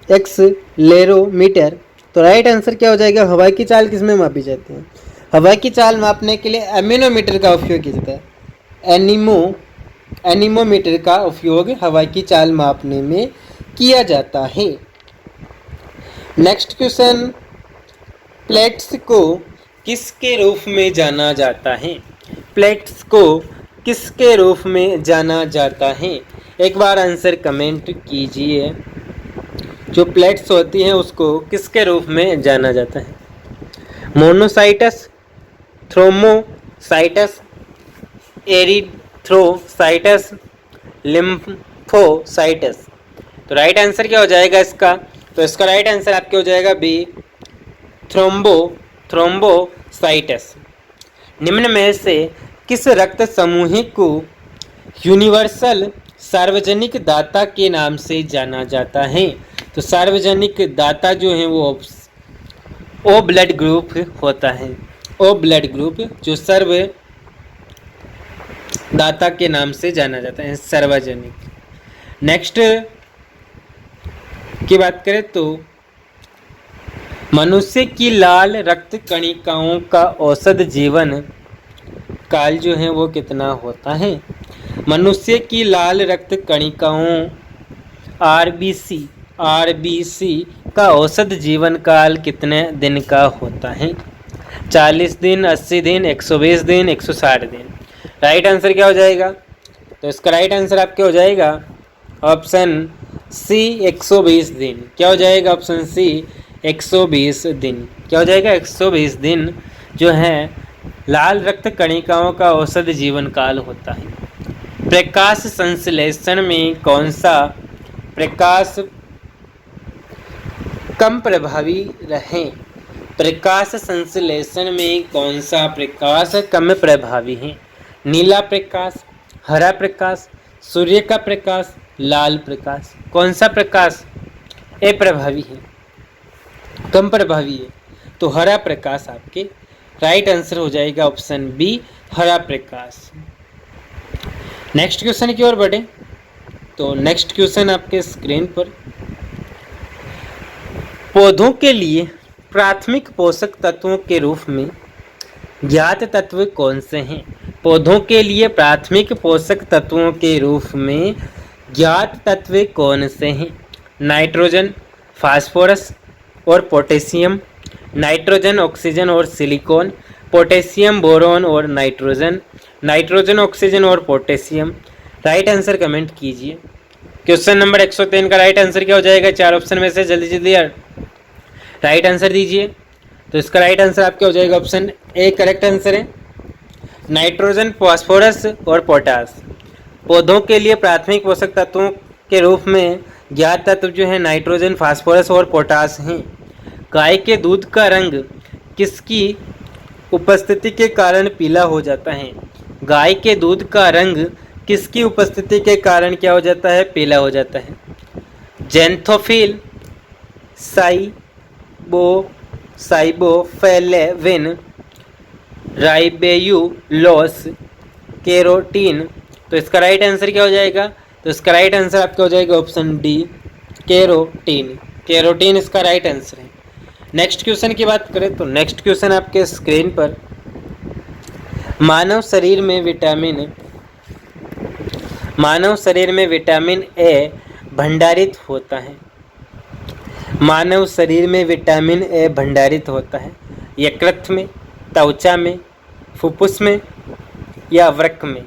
accelerometer. तो राइट आंसर क्या हो जाएगा? हवा की चाल किसमें मापी जाती है? हवा की चाल मापने के लिए एमिनोमीटर का उपयोग किया जाता है। एनीमोमीटर का उपयोग हवा की चाल मापने में किया जाता है। नेक्स्ट क्वेश्चन, प्लेट्स को किसके रूप में जाना जाता है? प्लेट्स को किसके रूप में जाना जाता है? एक बार आंसर कमेंट कीजिए। जो प्लेट्स होती हैं उसको किसके रूप में जाना जाता है? मोनोसाइटस, थ्रोमोसाइटस, एरिथ्रोसाइटस, लिम्फोसाइटस। तो राइट आंसर क्या हो जाएगा इसका? तो इसका राइट आंसर आपके हो जाएगा बी, थ्रोम्बोसाइटस। निम्न में से किस रक्त समूह को यूनिवर्सल सार्वजनिक दाता के नाम से जाना जाता है? तो सार्वजनिक दाता जो है वो ओ ब्लड ग्रुप होता है। ओ ब्लड ग्रुप जो सर्व दाता के नाम से जाना जाता है, सार्वजनिक। नेक्स्ट की बात करें तो मनुष्य की लाल रक्त कणिकाओं का औसत जीवन काल जो है वो कितना होता है? मनुष्य की लाल रक्त कणिकाओं आरबीसी का औसत जीवन काल कितने दिन का होता है? 40 दिन, 80 दिन, 120 दिन, 160 दिन। राइट आंसर क्या हो जाएगा? तो इसका राइट आंसर आपके हो जाएगा ऑप्शन सी, 120 दिन। क्या हो जाएगा? ऑप्शन सी, 120 दिन। क्या हो जाएगा? 120 दिन जो है लाल रक्त कणिकाओं का औसत जीवन काल होता है। प्रकाश संश्लेषण में कौन सा प्रकाश कम प्रभावी रहे? प्रकाश संश्लेषण में कौन सा प्रकाश कम प्रभावी है? नीला प्रकाश, हरा प्रकाश, सूर्य का प्रकाश, लाल प्रकाश। कौन सा प्रकाश अप्रभावी है, कम प्रभावी है, तो हरा प्रकाश आपके राइट आंसर हो जाएगा ऑप्शन बी, हरा प्रकाश। नेक्स्ट क्वेश्चन की ओर बढ़े तो नेक्स्ट क्वेश्चन आपके स्क्रीन पर, पौधों के लिए प्राथमिक पोषक तत्वों के रूप में ज्ञात तत्व कौन से हैं? पौधों के लिए प्राथमिक पोषक तत्वों के रूप में ज्ञात तत्व कौन से हैं? नाइट्रोजन, फास्फोरस और पोटेशियम, नाइट्रोजन, ऑक्सीजन और सिलिकॉन, पोटेशियम, बोरॉन और नाइट्रोजन, नाइट्रोजन, ऑक्सीजन और पोटेशियम। राइट आंसर कमेंट कीजिए। क्वेश्चन नंबर 103 का राइट आंसर क्या हो जाएगा? चार ऑप्शन में से जल्दी जल्दी यार राइट आंसर दीजिए। तो इसका राइट आंसर आपका हो जाएगा ऑप्शन ए, करेक्ट आंसर है नाइट्रोजन, फास्फोरस और पोटास। पौधों के लिए प्राथमिक पोषक तत्वों के रूप में ज्ञात तत्व जो है नाइट्रोजन, फास्फोरस और पोटास हैं। गाय के दूध का रंग किसकी उपस्थिति के कारण पीला हो जाता है? गाय के दूध का रंग किसकी उपस्थिति के कारण क्या हो जाता है? पीला हो जाता है। Xanthophyll, riboflavin, ribulose, carotene. तो इसका राइट आंसर क्या हो जाएगा? तो इसका राइट आंसर आपका हो जाएगा ऑप्शन डी, केरोटीन। केरोटीन इसका राइट आंसर है। नेक्स्ट क्वेश्चन की बात करें तो नेक्स्ट क्वेश्चन आपके स्क्रीन पर, मानव शरीर में विटामिन ए भंडारित होता है। मानव शरीर में विटामिन ए भंडारित होता है यकृत में, त्वचा में, फुफ्फुस में या वृक्क में?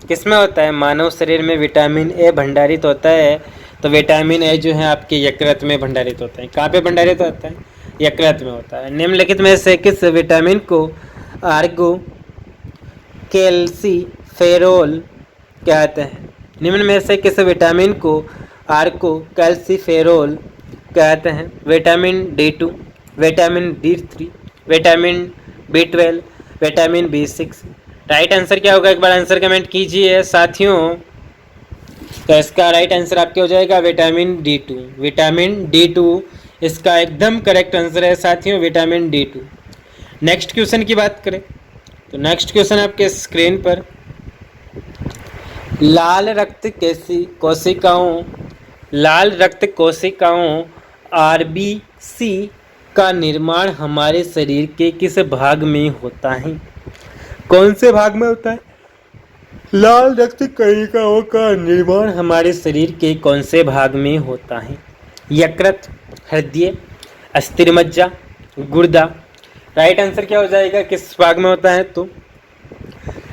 किस में होता है? मानव शरीर में विटामिन ए भंडारित होता है तो विटामिन ए जो है आपके यकृत में भंडारित होता है। कहाँ पे भंडारित होता है? यकृत में होता है। निम्नलिखित में से किस विटामिन को आर्गो कैल्सीफेरोल कहते हैं? निम्न में से किस विटामिन को आर्को कैल्सीफेरोल कहते हैं? Vitamin D2, vitamin D3, vitamin B12, vitamin B6। Right answer क्या होगा? एक बार आंसर कमेंट कीजिए साथियों। तो इसका राइट आंसर आपके हो जाएगा विटामिन D2। विटामिन D2 इसका एकदम करेक्ट आंसर है साथियों, विटामिन D2। नेक्स्ट क्वेश्चन की बात करें तो नेक्स्ट क्वेश्चन आपके स्क्रीन पर, लाल रक्त कोशिकाओं RBC का निर्माण हमारे शरीर के किस भाग में होता है? कौन से भाग में होता है? लाल रक्त कणिकाओं का निर्माण हमारे शरीर के कौन से भाग में होता है? यकृत, हृदय, अस्थिमज्जा, गुर्दा। राइट आंसर क्या हो जाएगा? किस भाग में होता है? तो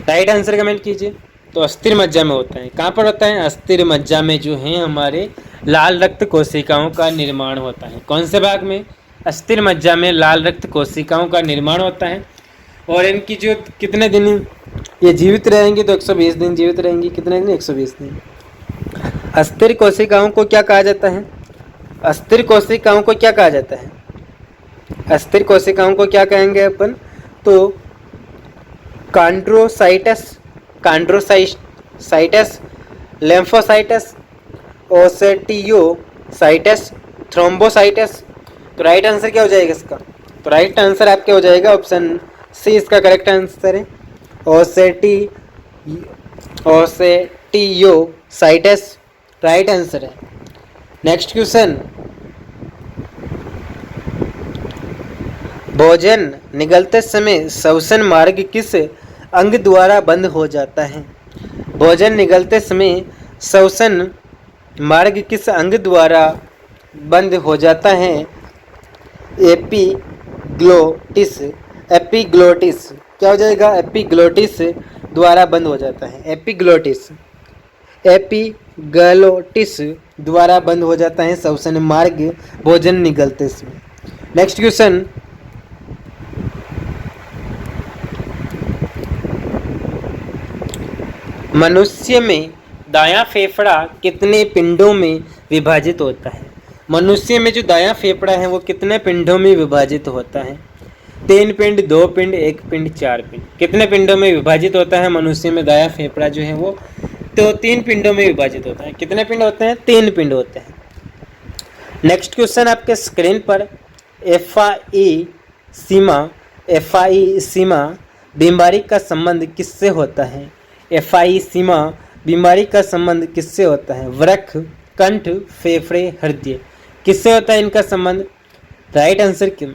राइट आंसर कमेंट कीजिए। तो अस्थिमज्जा में होता है। कहाँ पर होता है? अस्थिमज्जा में जो है हमारे लाल रक्त कोशिकाओं का निर्माण होता है। कौन से भाग में? अस्थिमज्जा में लाल रक्त कोशिकाओं का निर्माण होता है। और इनकी जो कितने दिन ये जीवित रहेंगी? तो 120 दिन जीवित रहेंगी। कितने दिन? 120 दिन। अस्थिर कोशिकाओं को क्या कहा जाता है? अस्थिर कोशिकाओं को क्या कहा जाता है? अस्थिर कोशिकाओं को क्या कहेंगे अपन? तो कांड्रोसाइटस, लेम्फोसाइटस, ओसेटियोसाइटस, थ्रोम्बोसाइटस। तो राइट आंसर क्या हो जाएगा इसका? तो राइट आंसर आपके हो जाएगा ऑप्शन सी, इसका करेक्ट आंसर है ओसेटियोसाइटस। राइट आंसर है। नेक्स्ट क्वेश्चन, भोजन निगलते समय श्वसन मार्ग किस अंग द्वारा बंद हो जाता है? भोजन निगलते समय श्वसन मार्ग किस अंग द्वारा बंद हो जाता है? एपिग्लोटिस। क्या हो जाएगा? एपिग्लोटिस द्वारा बंद हो जाता है। एपिग्लोटिस द्वारा बंद हो जाता है श्वसन मार्ग भोजन निगलते समय। नेक्स्ट क्वेश्चन, मनुष्य में दायां फेफड़ा कितने पिंडों में विभाजित होता है? मनुष्य में जो दायां फेफड़ा है वो कितने पिंडों में विभाजित होता है? 3 पिंड, 2 पिंड, 1 पिंड, 4 पिंड। कितने पिंडों में विभाजित होता है मनुष्य में दायां फेफड़ा जो है वो? तो 3 पिंडों में विभाजित होता है। कितने पिंड होते हैं? 3 पिंड होते हैं। नेक्स्ट क्वेश्चन आपके स्क्रीन पर, एफआई सीमा बीमारी का संबंध किससे होता है? एफआई सीमा बीमारी का संबंध किससे होता है? वृक्क, कंठ, फेफड़े, हृदय, किससे होता है इनका संबंध? राइट आंसर क्यों?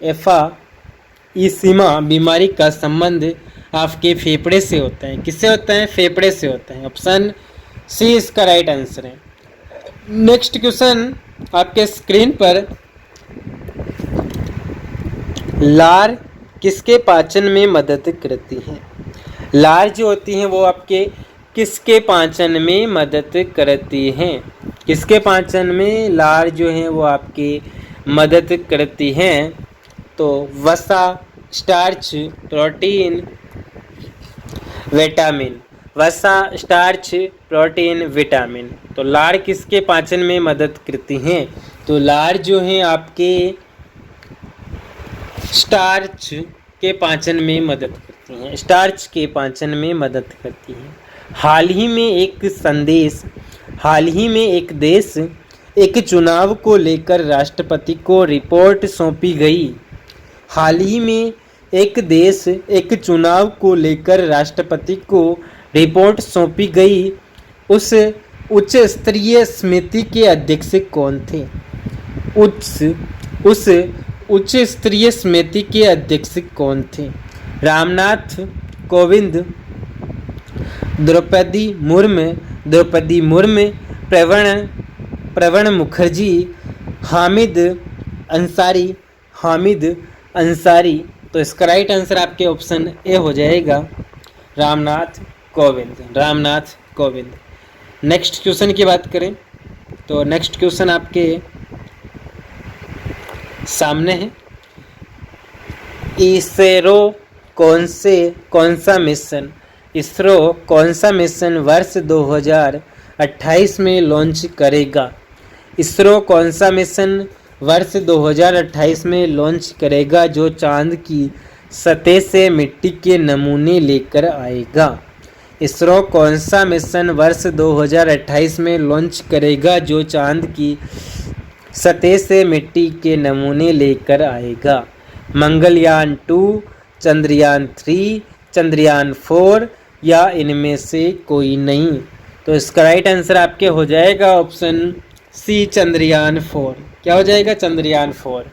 एफआई सीमा बीमारी का संबंध आपके फेफड़े से होता है। किससे होता है? फेफड़े से होता है। ऑप्शन सी इसका राइट आंसर है। नेक्स्ट क्वेश्चन आपके स्क्रीन पर, लार किसके पाचन में मदद करती है? लार जो होती हैं वो आपके किसके पाचन में मदद करती हैं? किसके पाचन में लार जो है वो आपके मदद करती हैं? तो वसा, स्टार्च, प्रोटीन, विटामिन। वसा, स्टार्च, प्रोटीन, विटामिन। तो लार किसके पाचन में मदद करती हैं? तो लार जो है आपके स्टार्च के पाचन में मदद करती हैं। स्टार्च के पाचन में मदद करती हैं। हाल ही में एक देश एक चुनाव को लेकर राष्ट्रपति को रिपोर्ट सौंपी गई। हाल ही में एक देश एक चुनाव को लेकर राष्ट्रपति को रिपोर्ट सौंपी गई। उस उच्च स्तरीय समिति के अध्यक्ष कौन थे? उस उच्च स्तरीय समिति के अध्यक्ष कौन थे? रामनाथ कोविंद, द्रौपदी मुर्मू, प्रणब मुखर्जी, हामिद अंसारी। तो इसका राइट आंसर आपके ऑप्शन ए हो जाएगा, रामनाथ कोविंद। नेक्स्ट क्वेश्चन की बात करें तो नेक्स्ट क्वेश्चन आपके सामने है। इसरो कौन सा मिशन वर्ष 2028 में लॉन्च करेगा? इसरो कौन सा मिशन वर्ष 2028 में लॉन्च करेगा जो चांद की सतह से मिट्टी के नमूने लेकर आएगा? इसरो कौन सा मिशन वर्ष 2028 में लॉन्च करेगा जो चांद की सतह से मिट्टी के नमूने लेकर आएगा? मंगलयान 2, चंद्रयान 3, चंद्रयान 4 या इनमें से कोई नहीं? तो इसका राइट आंसर आपके हो जाएगा ऑप्शन सी, चंद्रयान 4। क्या हो जाएगा? चंद्रयान 4।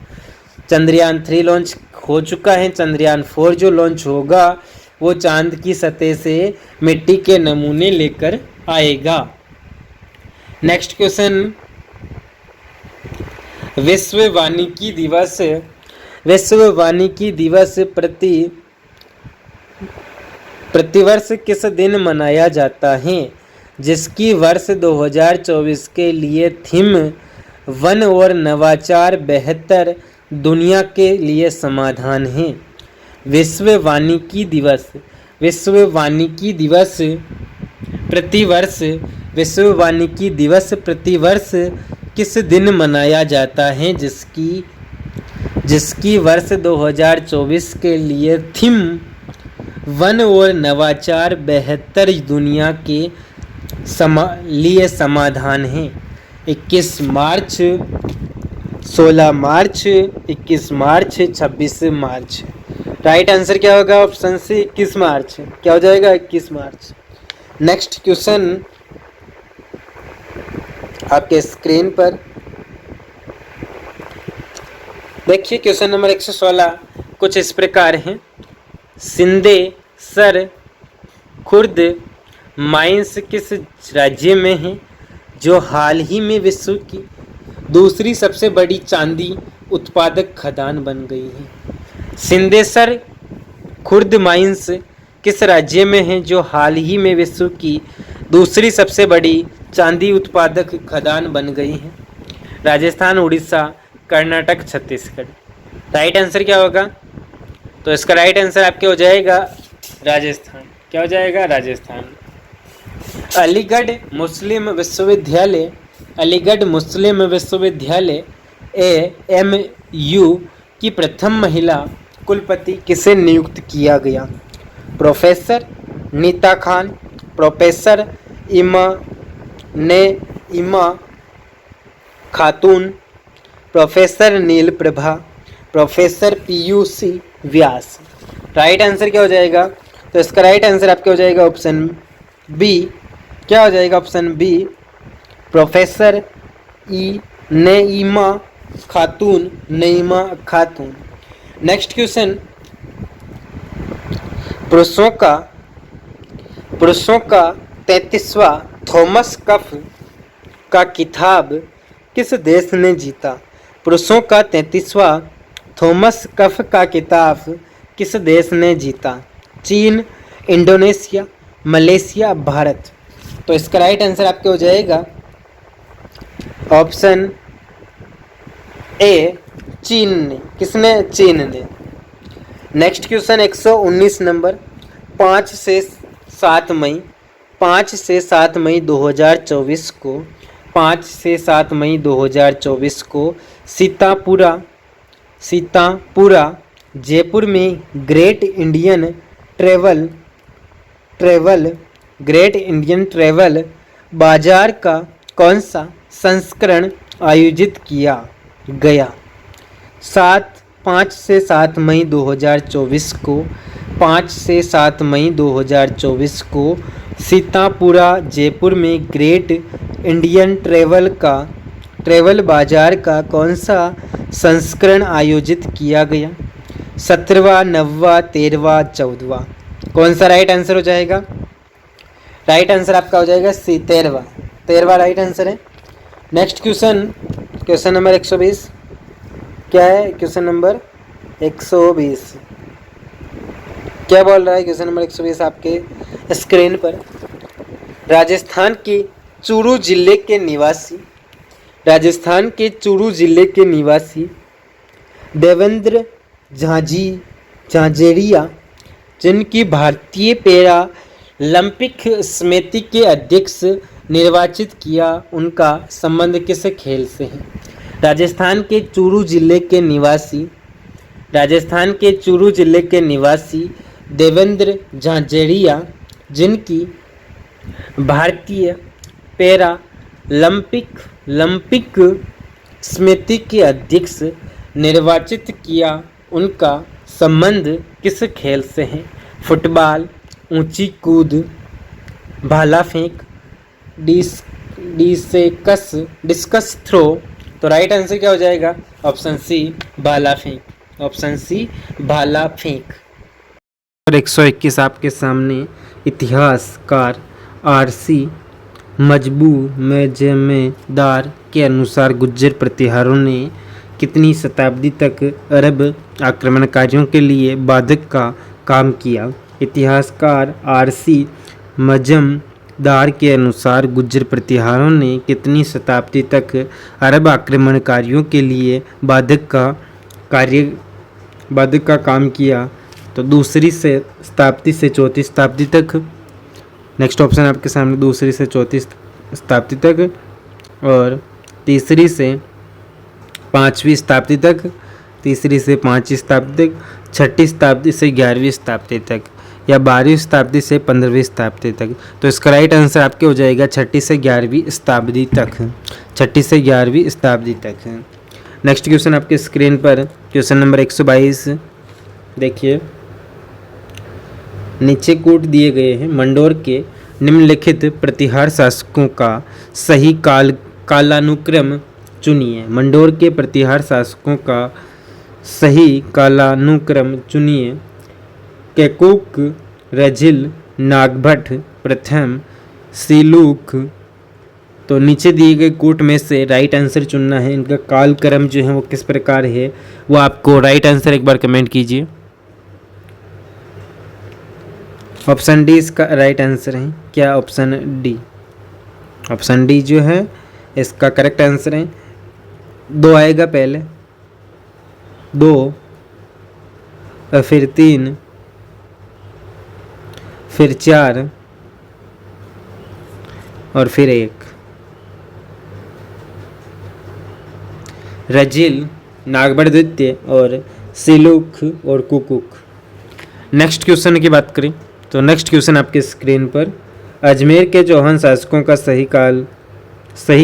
चंद्रयान 3 लॉन्च हो चुका है। चंद्रयान 4 जो लॉन्च होगा वो चांद की सतह से मिट्टी के नमूने लेकर आएगा। नेक्स्ट क्वेश्चन, विश्व वानिकी दिवस प्रतिवर्ष किस दिन मनाया जाता है? जिसकी वर्ष 2024 के लिए थीम वन और नवाचार बेहतर दुनिया के लिए समाधान है। विश्व वानिकी दिवस प्रतिवर्ष किस दिन मनाया जाता है? जिसकी वर्ष 2024 के लिए थीम वन और नवाचार बेहतर दुनिया के लिए समाधान है। 21 मार्च, 16 मार्च, 21 मार्च, 26 मार्च। राइट आंसर क्या होगा? ऑप्शन सी, 21 मार्च। क्या हो जाएगा? 21 मार्च। नेक्स्ट क्वेश्चन आपके स्क्रीन पर देखिए। क्वेश्चन नंबर 116 कुछ इस प्रकार है। सिंधे सर खुर्द माइंस किस राज्य में है जो हाल ही में विश्व की दूसरी सबसे बड़ी चांदी उत्पादक खदान बन गई है? सिंधेसर खुर्द माइंस किस राज्य में है जो हाल ही में विश्व की दूसरी सबसे बड़ी चांदी उत्पादक खदान बन गई है? राजस्थान, उड़ीसा, कर्नाटक, छत्तीसगढ़। राइट आंसर क्या होगा? तो इसका राइट आंसर आपके हो जाएगा राजस्थान। क्या हो जाएगा? राजस्थान। अलीगढ़ मुस्लिम विश्वविद्यालय AMU की प्रथम महिला कुलपति किसे नियुक्त किया गया? प्रोफेसर नीता खान, प्रोफेसर इमा खातून, प्रोफेसर नील प्रभा, प्रोफेसर पीयूसी व्यास। राइट आंसर क्या हो जाएगा? तो इसका राइट आंसर आपका हो जाएगा ऑप्शन बी। क्या हो जाएगा? ऑप्शन बी, प्रोफेसर नईमा खातून, नईमा खातून। नेक्स्ट क्वेश्चन, पुरुषों का 33वां थॉमस कप का खिताब किस देश ने जीता? पुरुषों का 33वां थॉमस कप का खिताब किस देश ने जीता? चीन, इंडोनेशिया, मलेशिया, भारत। तो इसका राइट आंसर आपके हो जाएगा ऑप्शन ए, चीन ने। किसने? चीन ने। नेक्स्ट क्वेश्चन 119 नंबर, 5 से 7 मई 2024 को 5 से 7 मई 2024 को सीतापुरा जयपुर में ग्रेट इंडियन ट्रेवल बाजार का कौन सा संस्करण आयोजित किया गया? 5 से 7 मई 2024 को 5 से 7 मई 2024 को सीतापुरा जयपुर में ग्रेट इंडियन ट्रेवल बाजार का कौन सा संस्करण आयोजित किया गया? 17वां, 9वां, 13वां, 14वां। कौन सा राइट आंसर हो जाएगा? राइट आंसर आपका हो जाएगा सी, 13वां राइट आंसर है। नेक्स्ट क्वेश्चन नंबर 120 क्या है? क्वेश्चन नंबर 120 क्या बोल रहा है? क्वेश्चन नंबर 120 आपके स्क्रीन पर, राजस्थान के चूरू जिले के निवासी देवेंद्र झांझरिया, जिनकी भारतीय पैरा ओलंपिक समिति के अध्यक्ष निर्वाचित किया, उनका संबंध किस खेल से है? राजस्थान के चूरू जिले के निवासी देवेंद्र झांझरिया, जिनकी भारतीय पैरा ओलंपिक समिति के अध्यक्ष निर्वाचित किया, उनका संबंध किस खेल से है? फुटबॉल, ऊंची कूद, भाला फेंक, डिस्कस थ्रो। तो राइट आंसर क्या हो जाएगा? ऑप्शन सी, भाला फेंक। ऑप्शन सी, भाला फेंक। 121 आपके सामने, इतिहासकार आरसी मजूमदार के अनुसार गुर्जर प्रतिहारों ने कितनी शताब्दी तक अरब आक्रमणकारियों के लिए बाधक का काम किया? इतिहासकार आरसी मजूमदार के अनुसार गुर्जर प्रतिहारों ने कितनी शताब्दी तक अरब आक्रमणकारियों के लिए बाधक का काम किया? तो दूसरी से शताब्दी से चौथी शताब्दी तक। नेक्स्ट ऑप्शन आपके सामने, दूसरी से चौथी शताब्दी तक, और तीसरी से 5वीं शताब्दी तक, तीसरी से 5वीं शताब्दी तक, छठी शताब्दी से 11वीं शताब्दी तक, या 12वीं शताब्दी से 15वीं शताब्दी तक। तो इसका राइट आंसर आपके हो जाएगा छठी से 11वीं शताब्दी तक। छठी से 11वीं शताब्दी तक। नेक्स्ट क्वेश्चन आपके स्क्रीन पर, क्वेश्चन नंबर 122 देखिए, नीचे कोट दिए गए हैं। मंडोर के निम्नलिखित प्रतिहार शासकों का सही कालानुक्रम चुनिए। मंडोर के प्रतिहार शासकों का सही कालानुक्रम चुनिए। कैकुक, रजिल, नागभट्ट प्रथम, सीलूक। तो नीचे दिए गए कोट में से राइट आंसर चुनना है। इनका कालक्रम जो है वो किस प्रकार है, वो आपको राइट आंसर एक बार कमेंट कीजिए। ऑप्शन डी इसका राइट आंसर है। क्या? Option D. ऑप्शन डी जो है इसका करेक्ट आंसर है। 2 आएगा पहले, 2 और फिर 3, फिर 4 और फिर 1। रजिल, नागभट्ट द्वितीय और सीलूक और कुकुक। नेक्स्ट क्वेश्चन की बात करें तो नेक्स्ट क्वेश्चन आपके स्क्रीन पर, अजमेर के चौहान शासकों का सही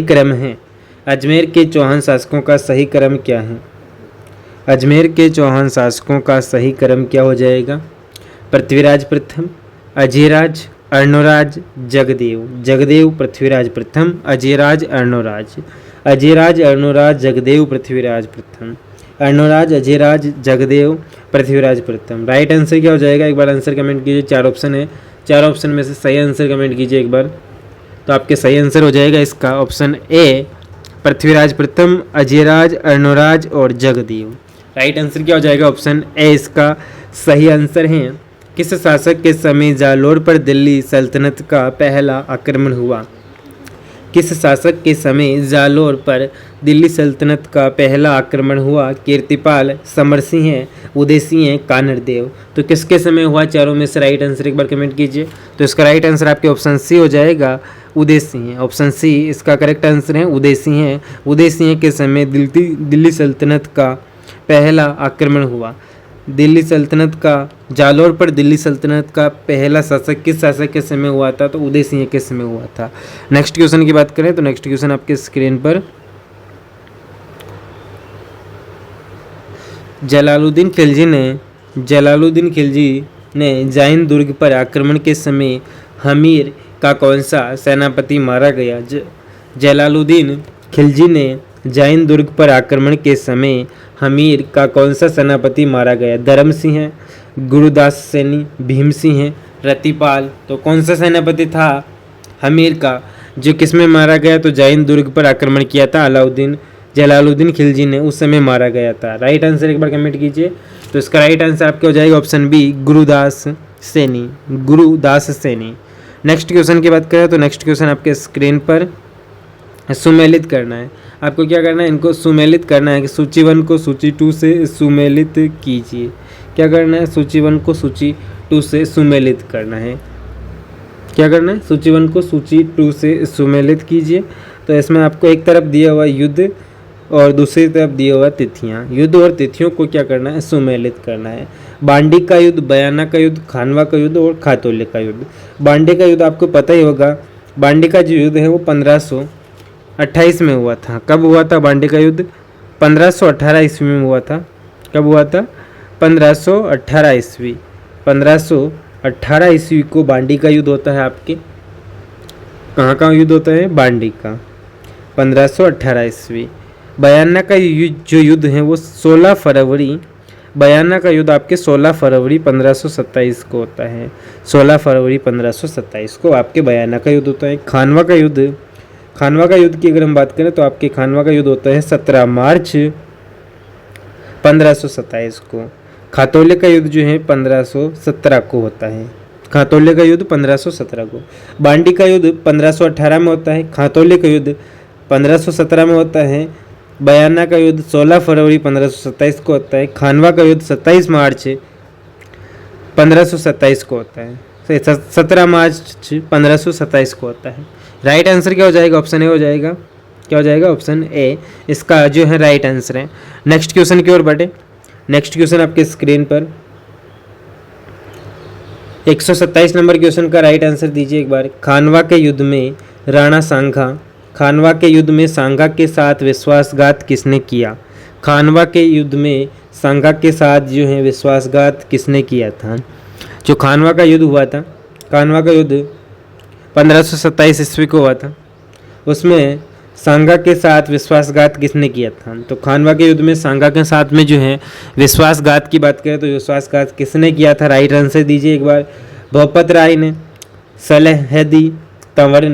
क्रम है। अजमेर के चौहान शासकों का सही क्रम क्या है? अजमेर के चौहान शासकों का सही क्रम क्या हो जाएगा? पृथ्वीराज प्रथम, अजयराज, अर्णोराज, जगदेव। जगदेव पृथ्वीराज प्रथम, अजयराज, अर्णोराज। अजयराज, अर्णोराज, जगदेव, पृथ्वीराज प्रथम। अर्णोराज, अजयराज, जगदेव, पृथ्वीराज प्रथम। राइट आंसर क्या हो जाएगा? एक बार आंसर कमेंट कीजिए। 4 ऑप्शन है, 4 ऑप्शन में से सही आंसर कमेंट कीजिए एक बार। तो आपके सही आंसर हो जाएगा इसका ऑप्शन ए, पृथ्वीराज प्रथम, अजयराज, अर्णोराज और जगदेव। राइट आंसर क्या हो जाएगा? ऑप्शन ए इसका सही आंसर है। किस शासक के समय जालोर पर दिल्ली सल्तनत का पहला आक्रमण हुआ? किस शासक के समय जालोर पर दिल्ली सल्तनत का पहला आक्रमण हुआ? कीर्तिपाल, समर सिंह, उदय सिंह, कानरदेव। तो किसके समय हुआ? चारों में से राइट आंसर एक बार कमेंट कीजिए। तो इसका राइट आंसर आपके ऑप्शन सी हो जाएगा, उदय सिंह। ऑप्शन सी इसका करेक्ट आंसर है, उदय सिंह। उदय सिंह के समय दिल्ली सल्तनत का पहला आक्रमण हुआ। दिल्ली सल्तनत का, जालोर पर दिल्ली सल्तनत का पहला शासक किस शासक के समय हुआ था? तो उदय सिंह के समय हुआ था। नेक्स्ट क्वेश्चन की बात करें तो नेक्स्ट क्वेश्चन आपके स्क्रीन पर, जलालुद्दीन खिलजी ने जाइन दुर्ग पर आक्रमण के समय हमीर का कौन सा सेनापति मारा गया? जलालुद्दीन खिलजी ने जाइन दुर्ग पर आक्रमण के समय हमीर का कौन सा सेनापति मारा गया? धर्म सिंह, गुरुदास सैनी, भीम सिंह, रतिपाल। तो कौन सा सेनापति था हमीर का जो किसमें मारा गया? तो जाइन दुर्ग पर आक्रमण किया था जलालुद्दीन खिलजी ने, उस समय मारा गया था। राइट आंसर एक बार कमेंट कीजिए। तो इसका राइट आंसर आपके हो जाएगा option B, Gurudas Saini. Next question की बात करें तो नेक्स्ट क्वेश्चन आपके स्क्रीन पर, सुमेलित करना है। आपको क्या करना है? इनको सुमेलित करना है कि सूची 1 को सूची 2 से सुमेलित कीजिए। क्या करना है? सूची 1 को सूची 2 से सुमेलित करना है। क्या करना है? सूची 1 को सूची 2 से सुमेलित कीजिए। तो इसमें आपको एक तरफ दिया हुआ युद्ध और दूसरी तरफ दिया हुआ तिथियां। युद्ध और तिथियों को क्या करना है? सुमेलित करना है। बांडी का युद्ध, बयाना का युद्ध, खानवा का युद्ध और खातौले का युद्ध। बांडी का युद्ध आपको पता ही होगा। बांडी का जो युद्ध है वो 1528 में हुआ था। कब हुआ था बांडी का युद्ध? 1518 ईस्वी में हुआ था। कब हुआ था? 1518 ईस्वी। 1518 ईस्वी को बांडी का युद्ध होता है आपके। कहाँ का युद्ध होता है? बांडी का, 1518 ईस्वी। बयाना का जो युद्ध है वो 16 फरवरी, बयाना का युद्ध आपके 16 फरवरी 1527 को होता है। 16 फरवरी 1527 को आपके बयाना का युद्ध होता है। खानवा का युद्ध की अगर हम बात करें तो आपके खानवा का युद्ध होता है 17 मार्च 1527 को। खातौले का युद्ध जो है 1517 को होता है। खातौले का युद्ध 1517 को। बांडी का युद्ध 1518 में होता है। खातौले का युद्ध 1517 में होता है। बयाना का युद्ध 16 फरवरी 1527 को होता है। खानवा का युद्ध 27 मार्च 1527 को होता है। 17 मार्च 1527 को होता है। राइट आंसर क्या हो जाएगा? ऑप्शन ए हो जाएगा। क्या हो जाएगा? ऑप्शन ए इसका जो है राइट आंसर है। नेक्स्ट क्वेश्चन की ओर बढ़े। नेक्स्ट क्वेश्चन आपके स्क्रीन पर 127 नंबर क्वेश्चन का राइट आंसर दीजिए एक बार। खानवा के युद्ध में सांगा के साथ विश्वासघात किसने किया? खानवा के युद्ध में सांगा के साथ जो है विश्वासघात किसने किया था? जो खानवा का युद्ध हुआ था, खानवा का युद्ध 1527 ईस्वी को हुआ था, उसमें सांगा के साथ विश्वासघात किसने किया था? तो खानवा के युद्ध में सांगा के साथ में जो है विश्वासघात की बात करें तो विश्वासघात किसने किया था? राइट आंसर दीजिए एक बार। भूपत राय ने, सलहेदी तंवर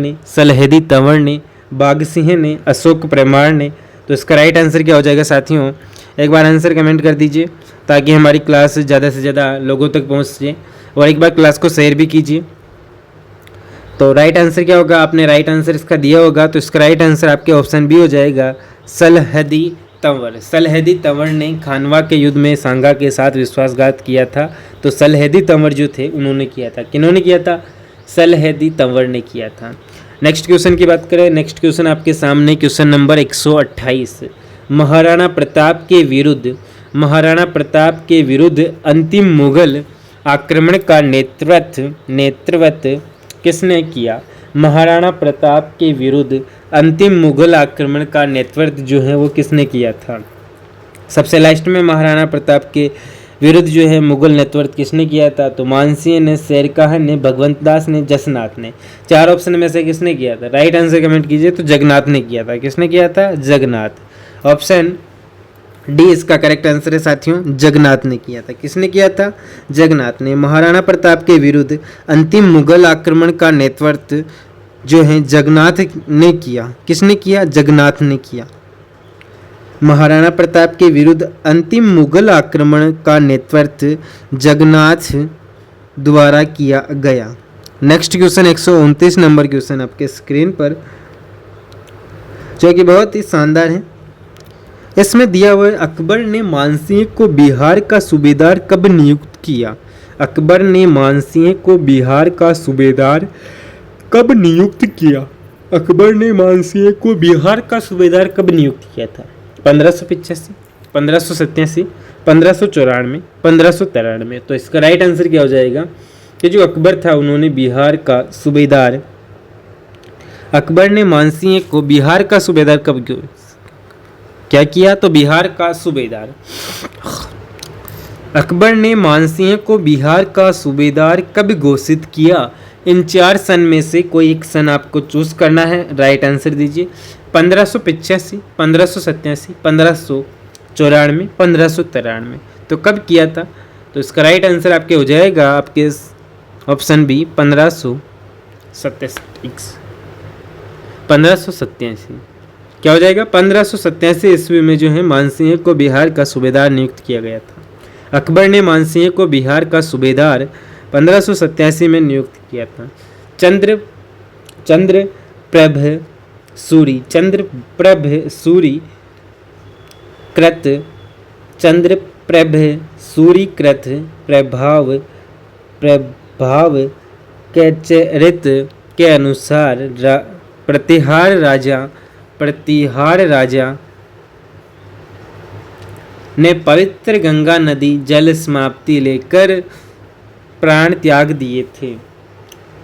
ने, बाघ सिंह ने, अशोक परमार ने। तो इसका राइट आंसर क्या हो जाएगा साथियों? एक बार आंसर कमेंट कर दीजिए ताकि हमारी क्लास ज़्यादा से ज़्यादा लोगों तक पहुँच जाए, और एक बार क्लास को शेयर भी कीजिए। तो राइट आंसर क्या होगा? आपने राइट आंसर इसका दिया होगा, तो इसका राइट आंसर आपके ऑप्शन बी हो जाएगा, सलहेदी तंवर ने खानवा के युद्ध में सांगा के साथ विश्वासघात किया था। तो सलहेदी तंवर जो थे उन्होंने किया था। किन्होंने किया था? सलहेदी तंवर ने किया था। नेक्स्ट क्वेश्चन की बात करें। नेक्स्ट क्वेश्चन आपके सामने क्वेश्चन नंबर 128। महाराणा प्रताप के विरुद्ध अंतिम मुगल आक्रमण का नेतृत्व किसने किया? महाराणा प्रताप के विरुद्ध अंतिम मुगल आक्रमण का नेतृत्व जो है वो किसने किया था? सबसे लास्ट में महाराणा प्रताप के विरुद्ध जो है मुगल नेतृत्व किसने किया था? तो मानसिंह ने, शेरशाह ने, भगवंत दास ने, जसनाथ ने। चार ऑप्शन में से किसने किया था? राइट आंसर कमेंट कीजिए। तो जगन्नाथ ने किया था। किसने किया था? जगन्नाथ। ऑप्शन डी इसका करेक्ट आंसर है साथियों, जगन्नाथ ने किया था। किसने किया था? जगन्नाथ ने। महाराणा प्रताप के विरुद्ध अंतिम मुगल आक्रमण का नेतृत्व जो है जगन्नाथ ने किया। किसने किया? जगन्नाथ ने किया। महाराणा प्रताप के विरुद्ध अंतिम मुगल आक्रमण का नेतृत्व जगन्नाथ द्वारा किया गया। नेक्स्ट क्वेश्चन 129 नंबर क्वेश्चन आपके स्क्रीन पर, जो कि बहुत ही शानदार है। इसमें दिया हुआ है, अकबर ने मानसिंह को बिहार का सूबेदार कब नियुक्त किया? अकबर ने मानसिंह को बिहार का सूबेदार कब नियुक्त किया? अकबर ने मानसिंह को बिहार का सूबेदार कब नियुक्त किया था? 1585, 1587, 1594, 1593। तो इसका राइट आंसर क्या हो जाएगा कि जो अकबर था उन्होंने बिहार का सूबेदार, अकबर ने मानसिंह को बिहार का सूबेदार कब क्या किया? तो बिहार का सूबेदार। अकबर ने मानसिंह को बिहार का सूबेदार कब घोषित किया? इन चार सन में से कोई एक सन आपको चूज करना है। राइट आंसर दीजिए। 1585, 1587, 1594, 1593। तो कब किया था? तो इसका राइट आंसर आपके हो जाएगा आपके ऑप्शन बी 1587। क्या हो जाएगा? 1587 ईस्वी में जो है मानसिंह को बिहार का सूबेदार नियुक्त किया गया था। अकबर ने मानसिंह को बिहार का सूबेदार 1587 में नियुक्त किया था। चंद्रप्रभ सूरी कृत प्रभाव के चरित्र के अनुसार प्रतिहार राजा ने पवित्र गंगा नदी जल समाप्ति लेकर प्राण त्याग दिए थे।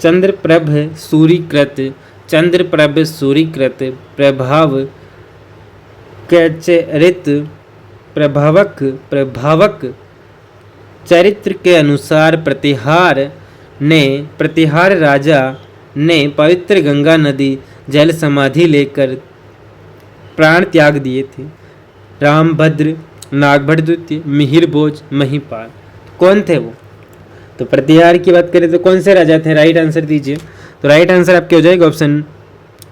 चंद्रप्रभ सूरीकृत प्रभाव के प्रभावक चरित्र के अनुसार प्रतिहार राजा ने पवित्र गंगा नदी जल समाधि लेकर प्राण त्याग दिए थे। रामभद्र, नागभट्ट द्वितीय, मिहिर भोज, महिपाल। कौन थे वो? तो प्रतिहार की बात करें तो कौन से राजा थे? राइट आंसर दीजिए। तो राइट आंसर आपके हो जाएगा ऑप्शन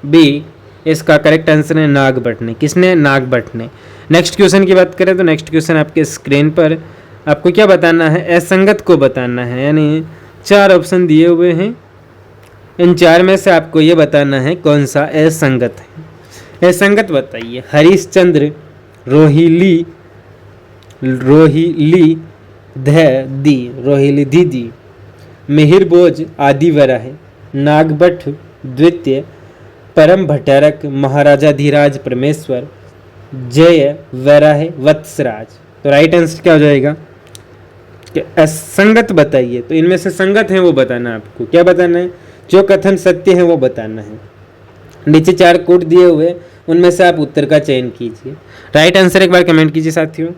बी। इसका करेक्ट आंसर है नागभट्ट ने। किसने? नागभट्ट ने। नेक्स्ट क्वेश्चन की बात करें तो नेक्स्ट क्वेश्चन आपके स्क्रीन पर आपको क्या बताना है? असंगत को बताना है। यानी चार ऑप्शन दिए हुए हैं, इन चार में से आपको ये बताना है कौन सा असंगत है। असंगत बताइए। हरीशचंद्र, रोहिली दीदी, मिहिर भोज, आदि वराह, नागभट्ट द्वितीय, परम भट्टारक, महाराजाधिराज परमेश्वर, जय वराह, वत्सराज। तो राइट आंसर क्या हो जाएगा कि असंगत बताइए। तो इनमें से संगत है वो बताना आपको। क्या बताना है? जो कथन सत्य है वो बताना है। नीचे चार कोड दिए हुए, उनमें से आप उत्तर का चयन कीजिए। राइट आंसर एक बार कमेंट कीजिए साथियों।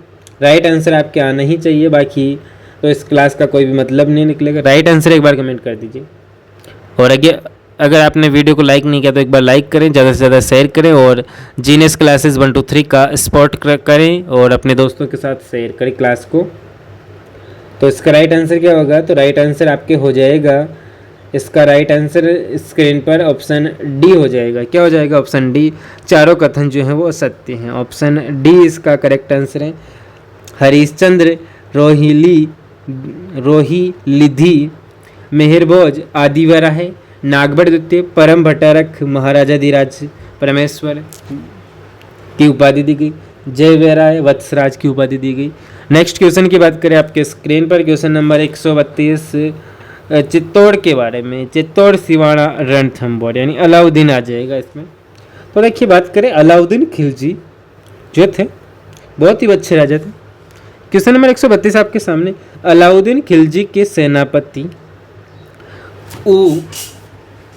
राइट आंसर आपके आना ही चाहिए, बाकी तो इस क्लास का कोई भी मतलब नहीं निकलेगा। राइट आंसर एक बार कमेंट कर दीजिए। और अगर आपने वीडियो को लाइक नहीं किया तो एक बार लाइक करें, ज़्यादा से ज़्यादा शेयर करें और जीनियस क्लासेस 1 2 3 का सपोर्ट करें और अपने दोस्तों के साथ शेयर करें क्लास को। तो इसका राइट आंसर क्या होगा? तो राइट आंसर आपके हो जाएगा, इसका राइट आंसर स्क्रीन पर ऑप्शन डी हो जाएगा। क्या हो जाएगा? Option D. चारों कथन जो हैं वो सत्य हैं। ऑप्शन डी इसका करेक्ट आंसर है। हरीशचंद्र, रोहिलिधि, मिहिर भोज, आदि वराह, नागभट्ट द्वितीय, परम भट्टारक, महाराजाधिराज परमेश्वर की उपाधि दी गई, जय वराह, वत्सराज की उपाधि दी गई। नेक्स्ट क्वेश्चन की बात करें आपके स्क्रीन पर, क्वेश्चन नंबर 132 चित्तौड़ के बारे में। चित्तौड़ सिवाड़ा रणथंभौर यानी अलाउद्दीन आ जाएगा इसमें। तो देखिए बात करें अलाउद्दीन खिलजी जो थे बहुत ही अच्छे राजा थे। क्वेश्चन नंबर 132 आपके सामने। अलाउद्दीन खिलजी के सेनापति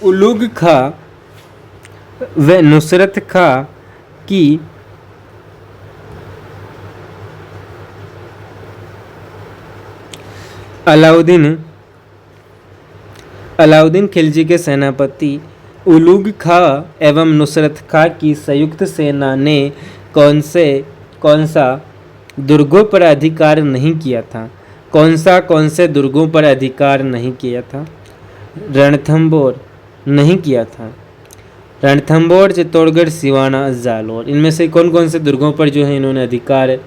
उलूग खां व नुसरत खां की अलाउद्दीन खिलजी के सेनापति उलूग खां एवं नुसरत खां की संयुक्त सेना ने कौन सा दुर्गों पर अधिकार नहीं किया था? कौन से दुर्गों पर अधिकार नहीं किया था? रणथंबोर नहीं किया था। रणथंबोर, चित्तौड़गढ़, सिवाना, जालोर, इनमें से कौन से दुर्गों पर जो है इन्होंने अधिकार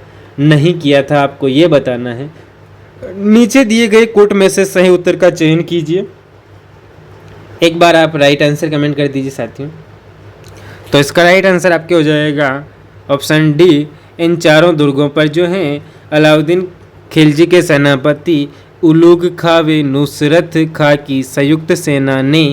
नहीं किया था, आपको ये बताना है। नीचे दिए गए कोट में से सही उत्तर का चयन कीजिए। एक बार आप राइट आंसर कमेंट कर दीजिए साथियों। तो इसका राइट आंसर आपके हो जाएगा ऑप्शन डी। इन चारों दुर्गों पर जो है अलाउद्दीन खिलजी के सेनापति उलूग खां व नुसरत खां की संयुक्त सेना ने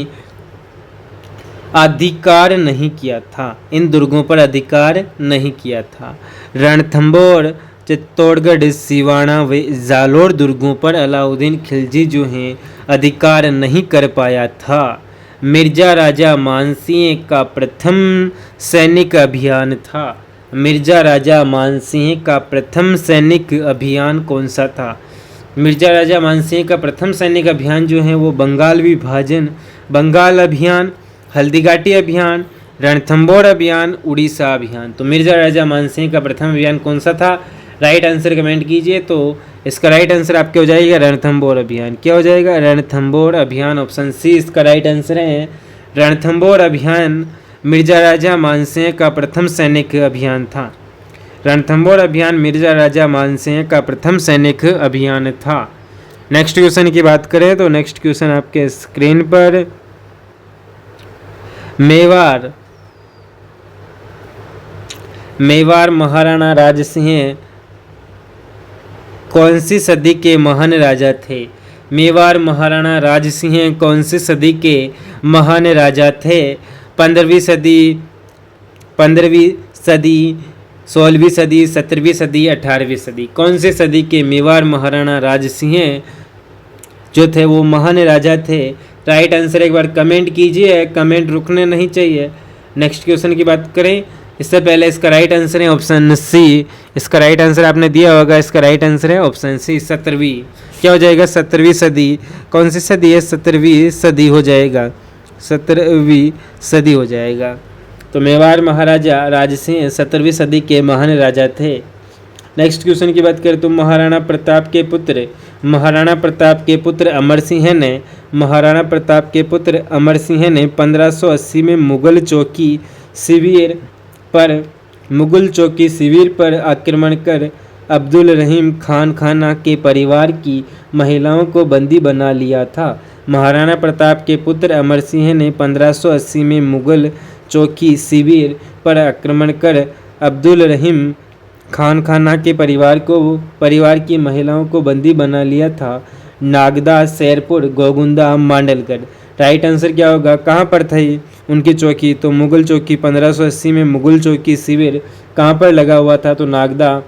अधिकार नहीं किया था। इन दुर्गों पर अधिकार नहीं किया था। रणथंबोर, चित्तौड़गढ़, सिवाना व जालोर दुर्गों पर अलाउद्दीन खिलजी जो हैं अधिकार नहीं कर पाया था। मिर्जा राजा मानसिंह का प्रथम सैनिक अभियान था। मिर्जा राजा मानसिंह का प्रथम सैनिक अभियान कौन सा था? मिर्जा राजा मानसिंह का प्रथम सैनिक अभियान जो है वो बंगाल विभाजन, बंगाल अभियान, हल्दीघाटी अभियान, रणथंबोर अभियान, उड़ीसा अभियान। तो मिर्जा राजा मानसिंह का प्रथम अभियान कौन सा था? राइट आंसर कमेंट कीजिए। तो इसका राइट आंसर आपके हो जाएगा रणथंबोर अभियान। क्या हो जाएगा? रणथंबोर अभियान। ऑप्शन सी इसका राइट आंसर है। रणथंबोर अभियान मिर्जा राजा मानसिंह का प्रथम सैनिक अभियान था। रणथंबोर अभियान मिर्जा राजा मानसिंह का प्रथम सैनिक अभियान था। नेक्स्ट क्वेश्चन की बात करें तो नेक्स्ट क्वेश्चन आपके स्क्रीन पर, मेवाड़ महाराणा राजसिंह कौन सी सदी के महान राजा थे? मेवाड़ महाराणा राजसिंह कौन सी सदी के महान राजा थे? 15वीं सदी, 16वीं सदी, 17वीं सदी, 18वीं सदी। कौन सी सदी के मेवाड़ महाराणा राजसिंह जो थे वो महान राजा थे? राइट आंसर एक बार कमेंट कीजिए, कमेंट रुकने नहीं चाहिए। नेक्स्ट क्वेश्चन की बात करें इससे पहले इसका राइट आंसर है ऑप्शन सी। इसका राइट आंसर आपने दिया होगा, इसका राइट आंसर है ऑप्शन सी 17वीं। क्या हो जाएगा? 17वीं सदी। कौन सी सदी है? 17वीं सदी हो जाएगा, 17वीं सदी हो जाएगा। तो मेवाड़ महाराजा राजसिंह 17वीं सदी के महान राजा थे। नेक्स्ट क्वेश्चन की बात करें तो महाराणा प्रताप के पुत्र अमर सिंह ने, महाराणा प्रताप के पुत्र अमर सिंह ने 1580 में मुगल चौकी शिविर पर आक्रमण कर अब्दुल रहीम खान खाना के परिवार की महिलाओं को बंदी बना लिया था। महाराणा प्रताप के पुत्र अमर सिंह ने 1580 में मुगल चौकी शिविर पर आक्रमण कर अब्दुल रहीम खान खाना के परिवार की महिलाओं को बंदी बना लिया था। नागदा, शेरपुर, गोगुंदा, मांडलगढ़। राइट आंसर क्या होगा? कहाँ पर थी उनकी चौकी? तो मुगल चौकी 1580 में मुगल चौकी शिविर कहाँ पर लगा हुआ था? तो नागदा,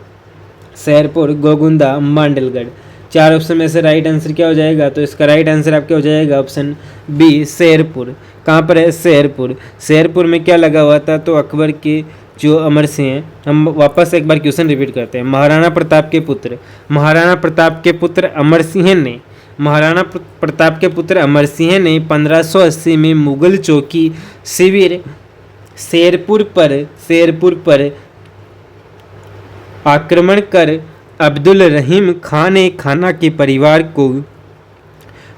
शेरपुर, गोगुंदा, मांडलगढ़। चार ऑप्शन में से राइट आंसर क्या हो जाएगा? तो इसका राइट आंसर आपका हो जाएगा ऑप्शन बी शेरपुर। कहाँ पर है? शेरपुर। शेरपुर में क्या लगा हुआ था? तो अकबर के जो अमर सिंह, हम वापस एक बार क्वेश्चन रिपीट करते हैं। महाराणा प्रताप के पुत्र अमर सिंह ने, महाराणा प्रताप के पुत्र अमर सिंह ने 1580 में मुगल चौकी शिविर शेरपुर पर आक्रमण कर अब्दुल रहीम खान खाना के परिवार को,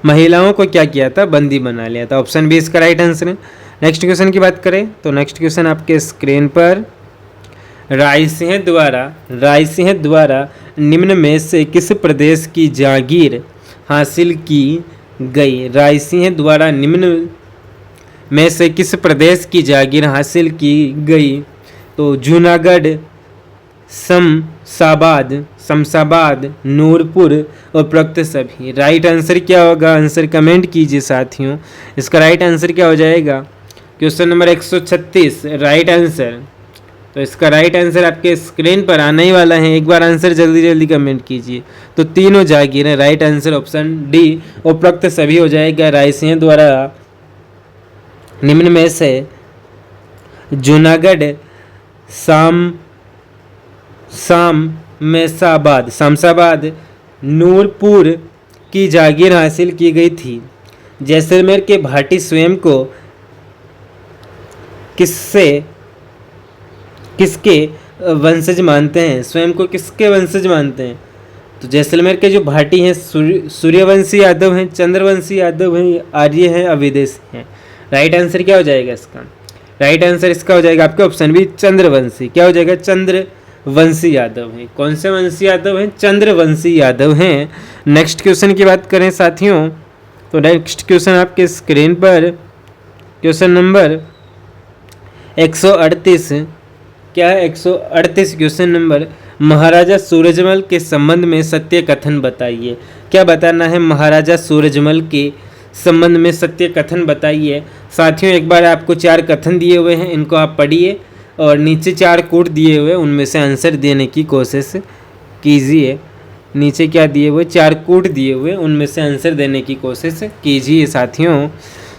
महिलाओं को क्या किया था? बंदी बना लिया था। ऑप्शन बी इसका राइट आंसर है। नेक्स्ट क्वेश्चन की बात करें तो नेक्स्ट क्वेश्चन आपके स्क्रीन पर, रायसिंह द्वारा निम्न में से किस प्रदेश की जागीर हासिल की गई? रायसिंह द्वारा निम्न में से किस प्रदेश की जागीर हासिल की गई? तो जूनागढ़, शमशाबाद, नूरपुर और उपरोक्त सभी। राइट आंसर क्या होगा? आंसर कमेंट कीजिए साथियों। इसका राइट आंसर क्या हो जाएगा? Question number 136 right answer. तो इसका राइट आंसर आपके स्क्रीन पर आने ही वाला है। एक बार आंसर जल्दी कमेंट कीजिए। तो तीनों जागीर है। राइट आंसर ऑप्शन डी उपरोक्त सभी हो जाएगा। रायसिंह द्वारा निम्न में से जूनागढ़ शामसाबाद नूरपुर की जागीर हासिल की गई थी। जैसलमेर के भाटी स्वयं को किसके वंशज मानते हैं? स्वयं को किसके वंशज मानते हैं? तो जैसलमेर के जो भाटी हैं सूर्यवंशी यादव हैं, चंद्रवंशी यादव हैं, आर्य हैं, अविदेशी हैं। राइट आंसर क्या हो जाएगा इसका? राइट आंसर इसका हो जाएगा आपके ऑप्शन बी चंद्रवंशी। क्या हो जाएगा? चंद्रवंशी यादव हैं। कौन से वंशी यादव हैं? चंद्रवंशी यादव हैं। नेक्स्ट क्वेश्चन की बात करें साथियों, तो नेक्स्ट क्वेश्चन आपके स्क्रीन पर क्वेश्चन नंबर 138 क्या है? 138 क्वेश्चन नंबर, महाराजा सूरजमल के संबंध में सत्य कथन बताइए। क्या बताना है? महाराजा सूरजमल के संबंध में सत्य कथन बताइए। साथियों एक बार आपको 4 कथन दिए हुए हैं, इनको आप पढ़िए और नीचे 4 कोट दिए हुए उनमें से आंसर देने की कोशिश कीजिए। नीचे क्या दिए हुए? 4 कोट दिए हुए, उनमें से आंसर देने की कोशिश कीजिए साथियों।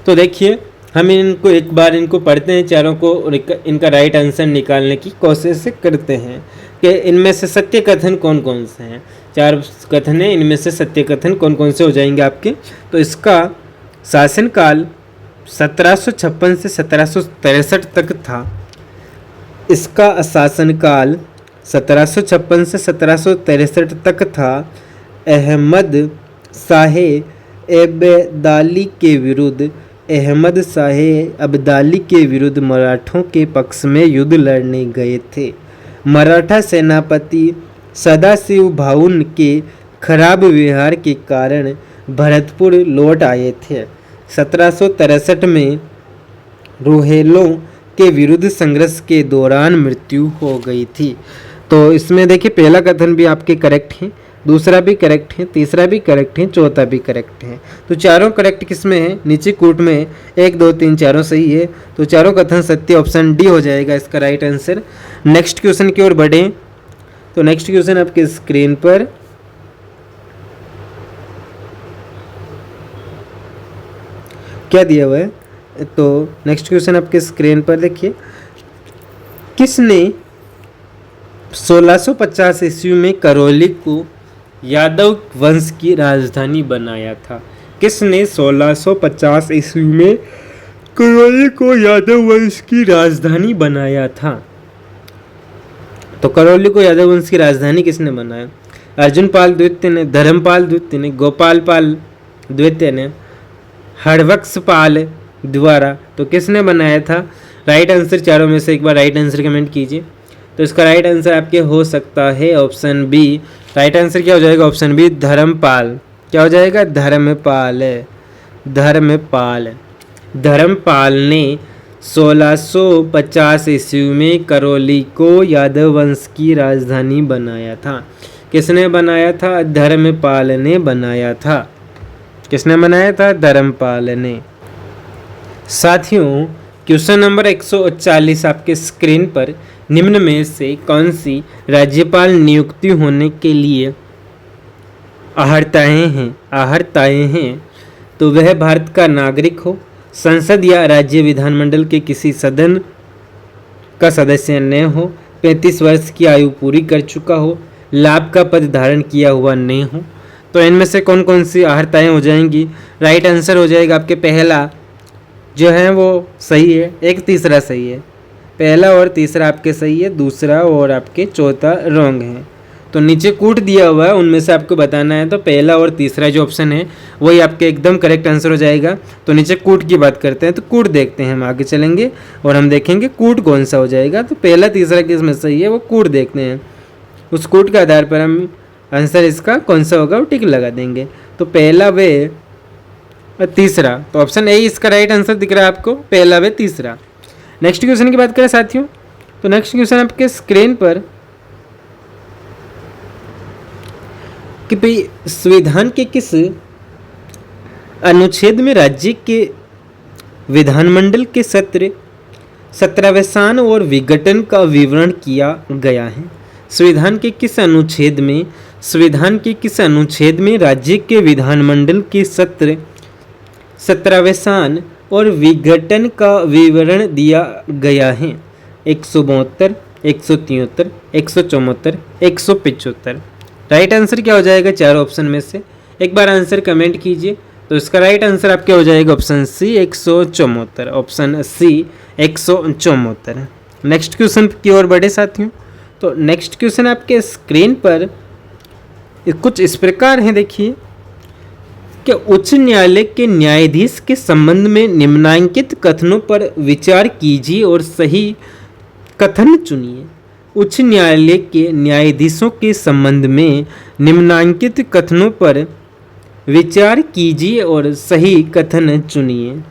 तो देखिए हम इनको एक बार इनको पढ़ते हैं चारों को और इनका राइट आंसर निकालने की कोशिश करते हैं कि इनमें से सत्य कथन कौन कौन से हैं। 4 कथन हैं, इनमें से सत्य कथन कौन कौन से हो जाएंगे आपके। तो इसका शासनकाल 1756 से 1763 तक था। इसका शासनकाल 1756 से 1763 तक था। अहमद शाह अब्दाली के विरुद्ध मराठों के पक्ष में युद्ध लड़ने गए थे। मराठा सेनापति सदाशिव भाउन के खराब व्यवहार के कारण भरतपुर लौट आए थे। 1763 में रोहेलों के विरुद्ध संघर्ष के दौरान मृत्यु हो गई थी। तो इसमें देखिए पहला कथन भी आपके करेक्ट है, दूसरा भी करेक्ट है, तीसरा भी करेक्ट है, चौथा भी करेक्ट है। तो चारों करेक्ट किसमें है? नीचे कोट में 1 2 3 चारों सही है। तो चारों कथन सत्य, ऑप्शन डी हो जाएगा इसका राइट आंसर। नेक्स्ट क्वेश्चन की ओर बढ़ें। तो नेक्स्ट क्वेश्चन आपके स्क्रीन पर क्या दिया हुआ है? तो नेक्स्ट क्वेश्चन आपके स्क्रीन पर देखिए, किसने 1650 ईस्वी में करौली को यादव वंश की राजधानी बनाया था? किसने 1650 ईस्वी में करौली को यादव वंश की राजधानी बनाया था? तो करौली को यादव वंश की राजधानी किसने बनाया? अर्जुन पाल द्वितीय ने, धर्मपाल द्वितीय ने, गोपाल पाल द्वितीय ने, हड़वक्स पाल द्वारा। तो किसने बनाया था? राइट आंसर चारों में से एक बार राइट आंसर कमेंट कीजिए। तो इसका राइट आंसर आपके हो सकता है ऑप्शन बी। राइट आंसर क्या हो जाएगा? Option B Dharampal. क्या हो जाएगा? धर्मपाल ने 1650 ईस्वी में करौली को यादव वंश की राजधानी बनाया था। किसने बनाया था? धर्मपाल ने बनाया था। किसने बनाया था? धर्मपाल ने। साथियों क्वेश्चन नंबर 140 आपके स्क्रीन पर, निम्न में से कौन सी राज्यपाल नियुक्ति होने के लिए आहर्ताएं हैं? तो वह भारत का नागरिक हो, संसद या राज्य विधानमंडल के किसी सदन का सदस्य न हो, 35 वर्ष की आयु पूरी कर चुका हो, लाभ का पद धारण किया हुआ न हो। तो इनमें से कौन कौन सी आहर्ताएं हो जाएंगी? राइट आंसर हो जाएगा आपके पहला जो है वो सही है, एक तीसरा सही है। पहला और तीसरा आपके सही है, दूसरा और आपके चौथा रॉन्ग है। तो नीचे कूट दिया हुआ है, उनमें से आपको बताना है। तो पहला और तीसरा जो ऑप्शन है वही आपके एकदम करेक्ट आंसर हो जाएगा। तो नीचे कूट की बात करते हैं, तो कूट देखते हैं, हम आगे चलेंगे और हम देखेंगे कूट कौन सा हो जाएगा। तो पहला तीसरा किस में सही है वो कूट देखते हैं, उस कूट के आधार पर हम आंसर इसका कौन सा होगा वो टिक लगा देंगे। तो पहला वे तीसरा, तो ऑप्शन ए इसका राइट आंसर दिख रहा है आपको, पहला वे तीसरा। नेक्स्ट क्वेश्चन की बात करें साथियों, तो नेक्स्ट क्वेश्चन आपके स्क्रीन पर कि भाई संविधान के किस अनुच्छेद में राज्य के विधानमंडल के सत्र सत्रावसान और विघटन का विवरण किया गया है? संविधान के किस अनुच्छेद में राज्य के विधानमंडल के सत्र सत्रावसान और विघटन का विवरण दिया गया है। 172, 173, 174, 175। राइट आंसर क्या हो जाएगा चार ऑप्शन में से? एक बार आंसर कमेंट कीजिए। तो इसका राइट आंसर आपके हो जाएगा option C 174, option C 174। Next question की ओर बढ़े साथियों। तो नेक्स्ट क्वेश्चन आपके स्क्रीन पर कुछ इस प्रकार है, देखिए कि उच्च न्यायालय के न्यायाधीश के संबंध में निम्नलिखित कथनों पर विचार कीजिए और सही कथन चुनिए। उच्च न्यायालय के न्यायाधीशों के संबंध में निम्नलिखित कथनों पर विचार कीजिए और सही कथन चुनिए।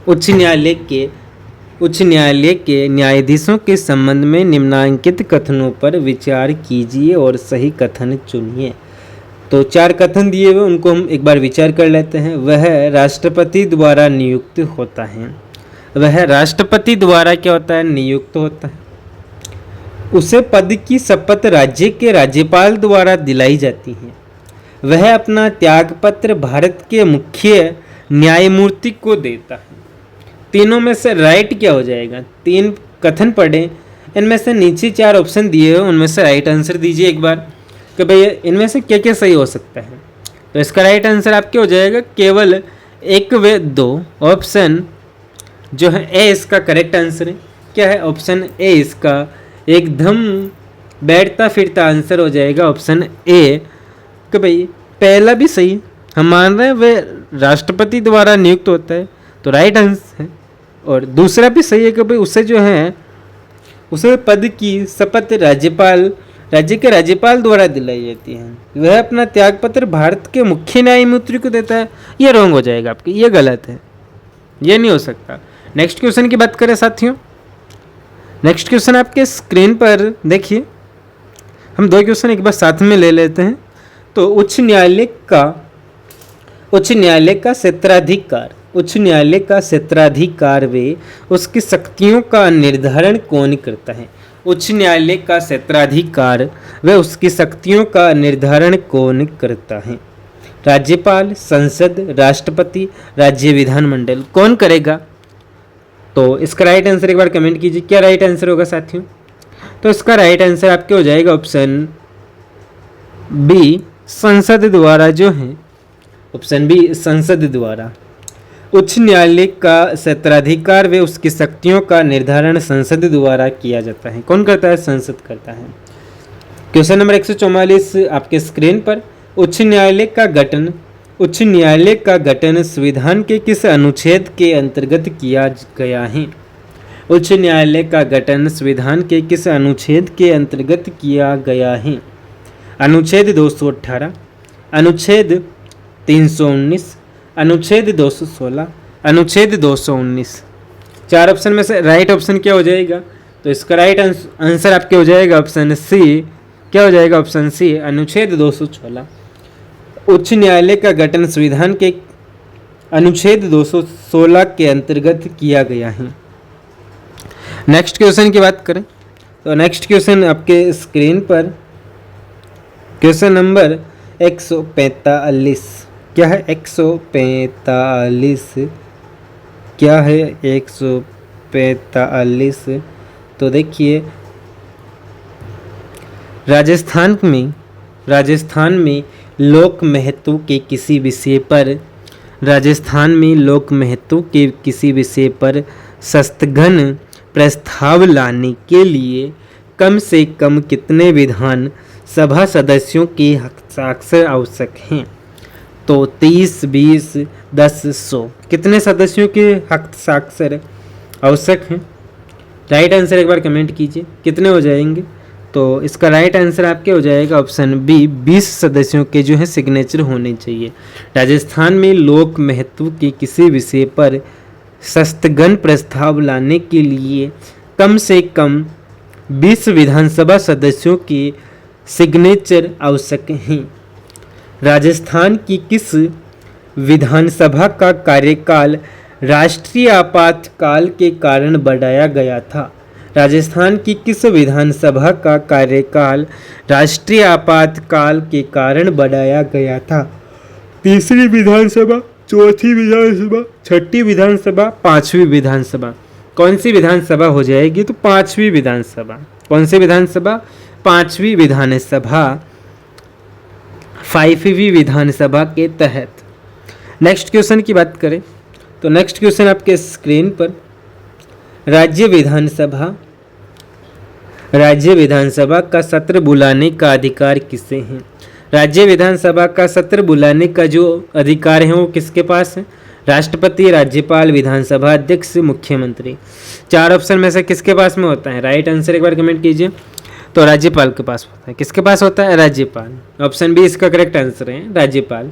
उच्च न्यायालय के न्यायाधीशों के संबंध में निम्नलिखित कथनों पर विचार कीजिए और सही कथन चुनिए। तो चार कथन दिए हुए, उनको हम एक बार विचार कर लेते हैं। वह राष्ट्रपति द्वारा नियुक्त होता है। वह राष्ट्रपति द्वारा क्या होता है? नियुक्त होता है। उसे पद की शपथ राज्य के राज्यपाल द्वारा दिलाई जाती है। वह अपना त्यागपत्र भारत के मुख्य न्यायमूर्ति को देता है। तीनों में से राइट क्या हो जाएगा? तीन कथन पढ़े, इनमें से नीचे चार ऑप्शन दिए हुए, उनमें से राइट आंसर दीजिए एक बार कि भाई इनमें से क्या क्या सही हो सकता है। तो इसका राइट आंसर आपके हो जाएगा केवल एक व दो। ऑप्शन जो है ए इसका करेक्ट आंसर है। क्या है? ऑप्शन ए इसका एकदम बैठता फिरता आंसर हो जाएगा, ऑप्शन ए कि भाई पहला भी सही, हम मान रहे हैं वह राष्ट्रपति द्वारा नियुक्त होता है, तो राइट आंसर है। और दूसरा भी सही है कि भाई उसे जो है उसे पद की शपथ राज्य के राज्यपाल द्वारा दिलाई जाती है। वह अपना त्यागपत्र भारत के मुख्य न्यायमूर्ति को देता है। ये रॉन्ग हो जाएगा आपके, ये गलत है, ये नहीं हो सकता। नेक्स्ट क्वेश्चन की बात करें साथियों। नेक्स्ट क्वेश्चन आपके स्क्रीन पर देखिए, हम दो क्वेश्चन एक बार साथ में ले लेते हैं। तो उच्च न्यायालय का क्षेत्राधिकार वे उसकी शक्तियों का निर्धारण कौन करता है? उच्च न्यायालय का क्षेत्राधिकार व उसकी शक्तियों का निर्धारण कौन करता है? राज्यपाल, संसद, राष्ट्रपति, राज्य विधानमंडल, कौन करेगा? तो इसका राइट आंसर एक बार कमेंट कीजिए। क्या राइट आंसर होगा साथियों? तो इसका राइट आंसर आपके हो जाएगा ऑप्शन बी, संसद द्वारा जो है, ऑप्शन बी संसद द्वारा। उच्च न्यायालय का क्षेत्राधिकार व उसकी शक्तियों का निर्धारण संसद द्वारा किया जाता है। कौन करता है? संसद करता है। क्वेश्चन नंबर 144 आपके स्क्रीन पर। उच्च न्यायालय का गठन संविधान के किस अनुच्छेद के अंतर्गत किया गया है? उच्च न्यायालय का गठन संविधान के किस अनुच्छेद के अंतर्गत किया गया है? अनुच्छेद 218, अनुच्छेद 319, अनुच्छेद 216, अनुच्छेद 219। चार ऑप्शन में से राइट ऑप्शन क्या हो जाएगा? तो इसका राइट आंसर आपके हो जाएगा ऑप्शन सी। क्या हो जाएगा? ऑप्शन सी, अनुच्छेद 216। उच्च न्यायालय का गठन संविधान के अनुच्छेद 216 के अंतर्गत किया गया है। नेक्स्ट क्वेश्चन की बात करें तो नेक्स्ट क्वेश्चन आपके स्क्रीन पर क्वेश्चन नंबर 145। क्या है? 145। क्या है 145? तो देखिए, राजस्थान में लोक महत्व के किसी विषय पर संस्थगन प्रस्ताव लाने के लिए कम से कम कितने विधान सभा सदस्यों के हस्ताक्षर आवश्यक हैं? तो 30, 20, 10, 100 कितने सदस्यों के हस्ताक्षर आवश्यक हैं? राइट आंसर एक बार कमेंट कीजिए, कितने हो जाएंगे? तो इसका राइट आंसर आपके हो जाएगा ऑप्शन बी, 20 सदस्यों के जो है सिग्नेचर होने चाहिए। राजस्थान में लोक महत्व के किसी विषय पर संस्थगन प्रस्ताव लाने के लिए कम से कम 20 विधानसभा सदस्यों के सिग्नेचर आवश्यक हैं। राजस्थान की किस विधानसभा का कार्यकाल राष्ट्रीय आपातकाल के कारण बढ़ाया गया था? राजस्थान की किस विधानसभा का कार्यकाल राष्ट्रीय आपातकाल के कारण बढ़ाया गया था? तीसरी विधानसभा, चौथी विधानसभा, छठी विधानसभा, पांचवी विधानसभा। कौन सी विधानसभा हो जाएगी? तो पांचवी विधानसभा। कौन सी विधानसभा? पांचवी विधानसभा, 5वीं विधानसभा के तहत। नेक्स्ट क्वेश्चन की बात करें तो नेक्स्ट क्वेश्चन आपके स्क्रीन पर, राज्य विधानसभा का सत्र बुलाने का अधिकार किसे है? राज्य विधानसभा का सत्र बुलाने का जो अधिकार है वो किसके पास है? राष्ट्रपति, राज्यपाल, विधानसभा अध्यक्ष, मुख्यमंत्री। चार ऑप्शन में से किसके पास में होता है? राइट आंसर एक बार कमेंट कीजिए। तो राज्यपाल के पास होता है। किसके पास होता है? राज्यपाल। ऑप्शन बी इसका करेक्ट आंसर है, राज्यपाल।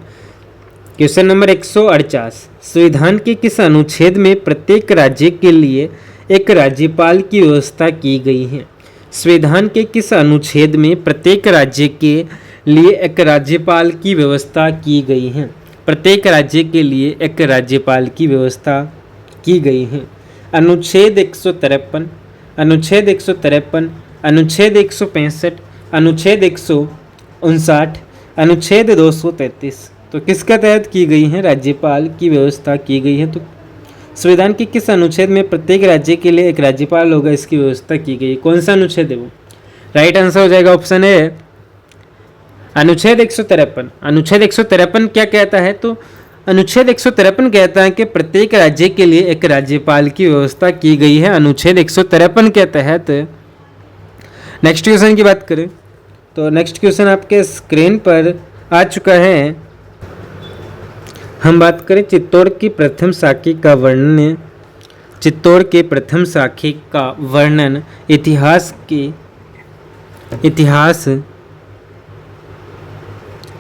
क्वेश्चन नंबर 148, संविधान के किस अनुच्छेद में प्रत्येक राज्य के लिए एक राज्यपाल की व्यवस्था की गई है? संविधान के किस अनुच्छेद में प्रत्येक राज्य के लिए एक राज्यपाल की व्यवस्था की गई है? प्रत्येक राज्य के लिए एक राज्यपाल की व्यवस्था की गई है। अनुच्छेद 153, अनुच्छेद 153, अनुच्छेद 165, अनुच्छेद 159, अनुच्छेद 233। तो किसके तहत की गई है राज्यपाल की व्यवस्था की गई है? तो संविधान के किस अनुच्छेद में प्रत्येक राज्य के लिए एक राज्यपाल होगा, इसकी व्यवस्था की गई है? कौन सा अनुच्छेद है वो? राइट आंसर हो जाएगा ऑप्शन ए, अनुच्छेद 153। अनुच्छेद 153 क्या कहता है? तो अनुच्छेद 153 कहता है कि प्रत्येक राज्य के लिए एक राज्यपाल की व्यवस्था की गई है, अनुच्छेद 153 के तहत। नेक्स्ट क्वेश्चन की बात करें तो नेक्स्ट क्वेश्चन आपके स्क्रीन पर आ चुका है। हम बात करें चित्तौड़ की प्रथम साखी का वर्णन, चित्तौड़ के प्रथम साखी का वर्णन इतिहास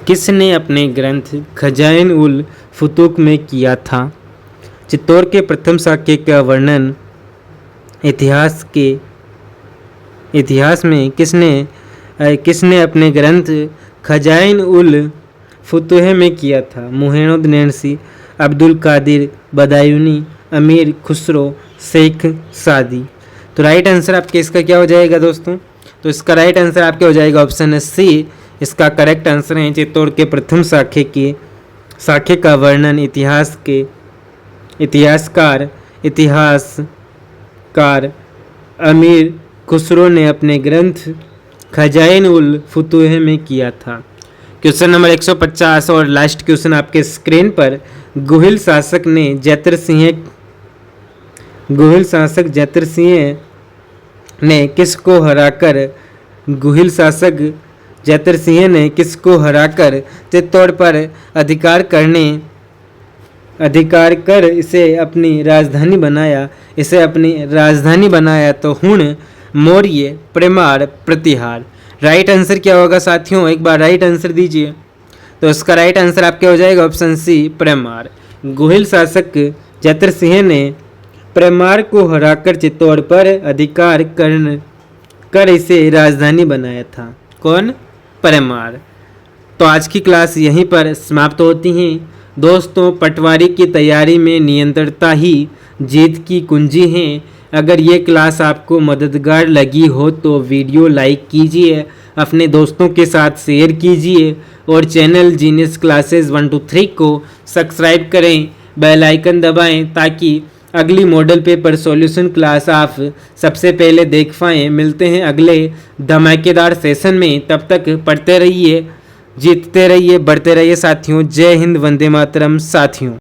किसने अपने ग्रंथ खजाइन उल फुतूक में किया था? चित्तौड़ के प्रथम साक्य का वर्णन इतिहास में किसने अपने ग्रंथ खजाइन उल फुतूह में किया था? मुहैनुद्दीन नैनसी, अब्दुल कादिर बदायूनी, अमीर खुसरो, शेख सादी। तो राइट आंसर आपके इसका क्या हो जाएगा दोस्तों? तो इसका राइट आंसर आपके हो जाएगा ऑप्शन सी। इसका करेक्ट आंसर है चित्तौड़ के प्रथम साखे का वर्णन इतिहासकार अमीर खुसरो ने अपने ग्रंथ खजाइन उल फुतूह में किया था। क्वेश्चन नंबर 150 और लास्ट क्वेश्चन आपके स्क्रीन पर, गुहिल शासक जैतर सिंह ने किसको हराकर चित्तौड़ पर अधिकार कर इसे अपनी राजधानी बनाया तो हुण, मौर्य, परमार, प्रतिहार। राइट आंसर क्या होगा साथियों? एक बार राइट आंसर दीजिए। तो इसका राइट आंसर आपके हो जाएगा ऑप्शन सी, परमार। गुहिल शासक जैतर सिंह ने परमार को हराकर चित्तौड़ पर अधिकार कर इसे राजधानी बनाया था। कौन? परमार। तो आज की क्लास यहीं पर समाप्त होती है दोस्तों। पटवारी की तैयारी में निरंतरता ही जीत की कुंजी है। अगर ये क्लास आपको मददगार लगी हो तो वीडियो लाइक कीजिए, अपने दोस्तों के साथ शेयर कीजिए और चैनल जीनियस क्लासेस 1 to 3 को सब्सक्राइब करें, बेल आइकन दबाएं ताकि अगली मॉडल पेपर सॉल्यूशन क्लास आप सबसे पहले देख पाएँ। मिलते हैं अगले धमाकेदार सेशन में, तब तक पढ़ते रहिए, जीतते रहिए, बढ़ते रहिए साथियों। जय हिंद, वंदे मातरम साथियों।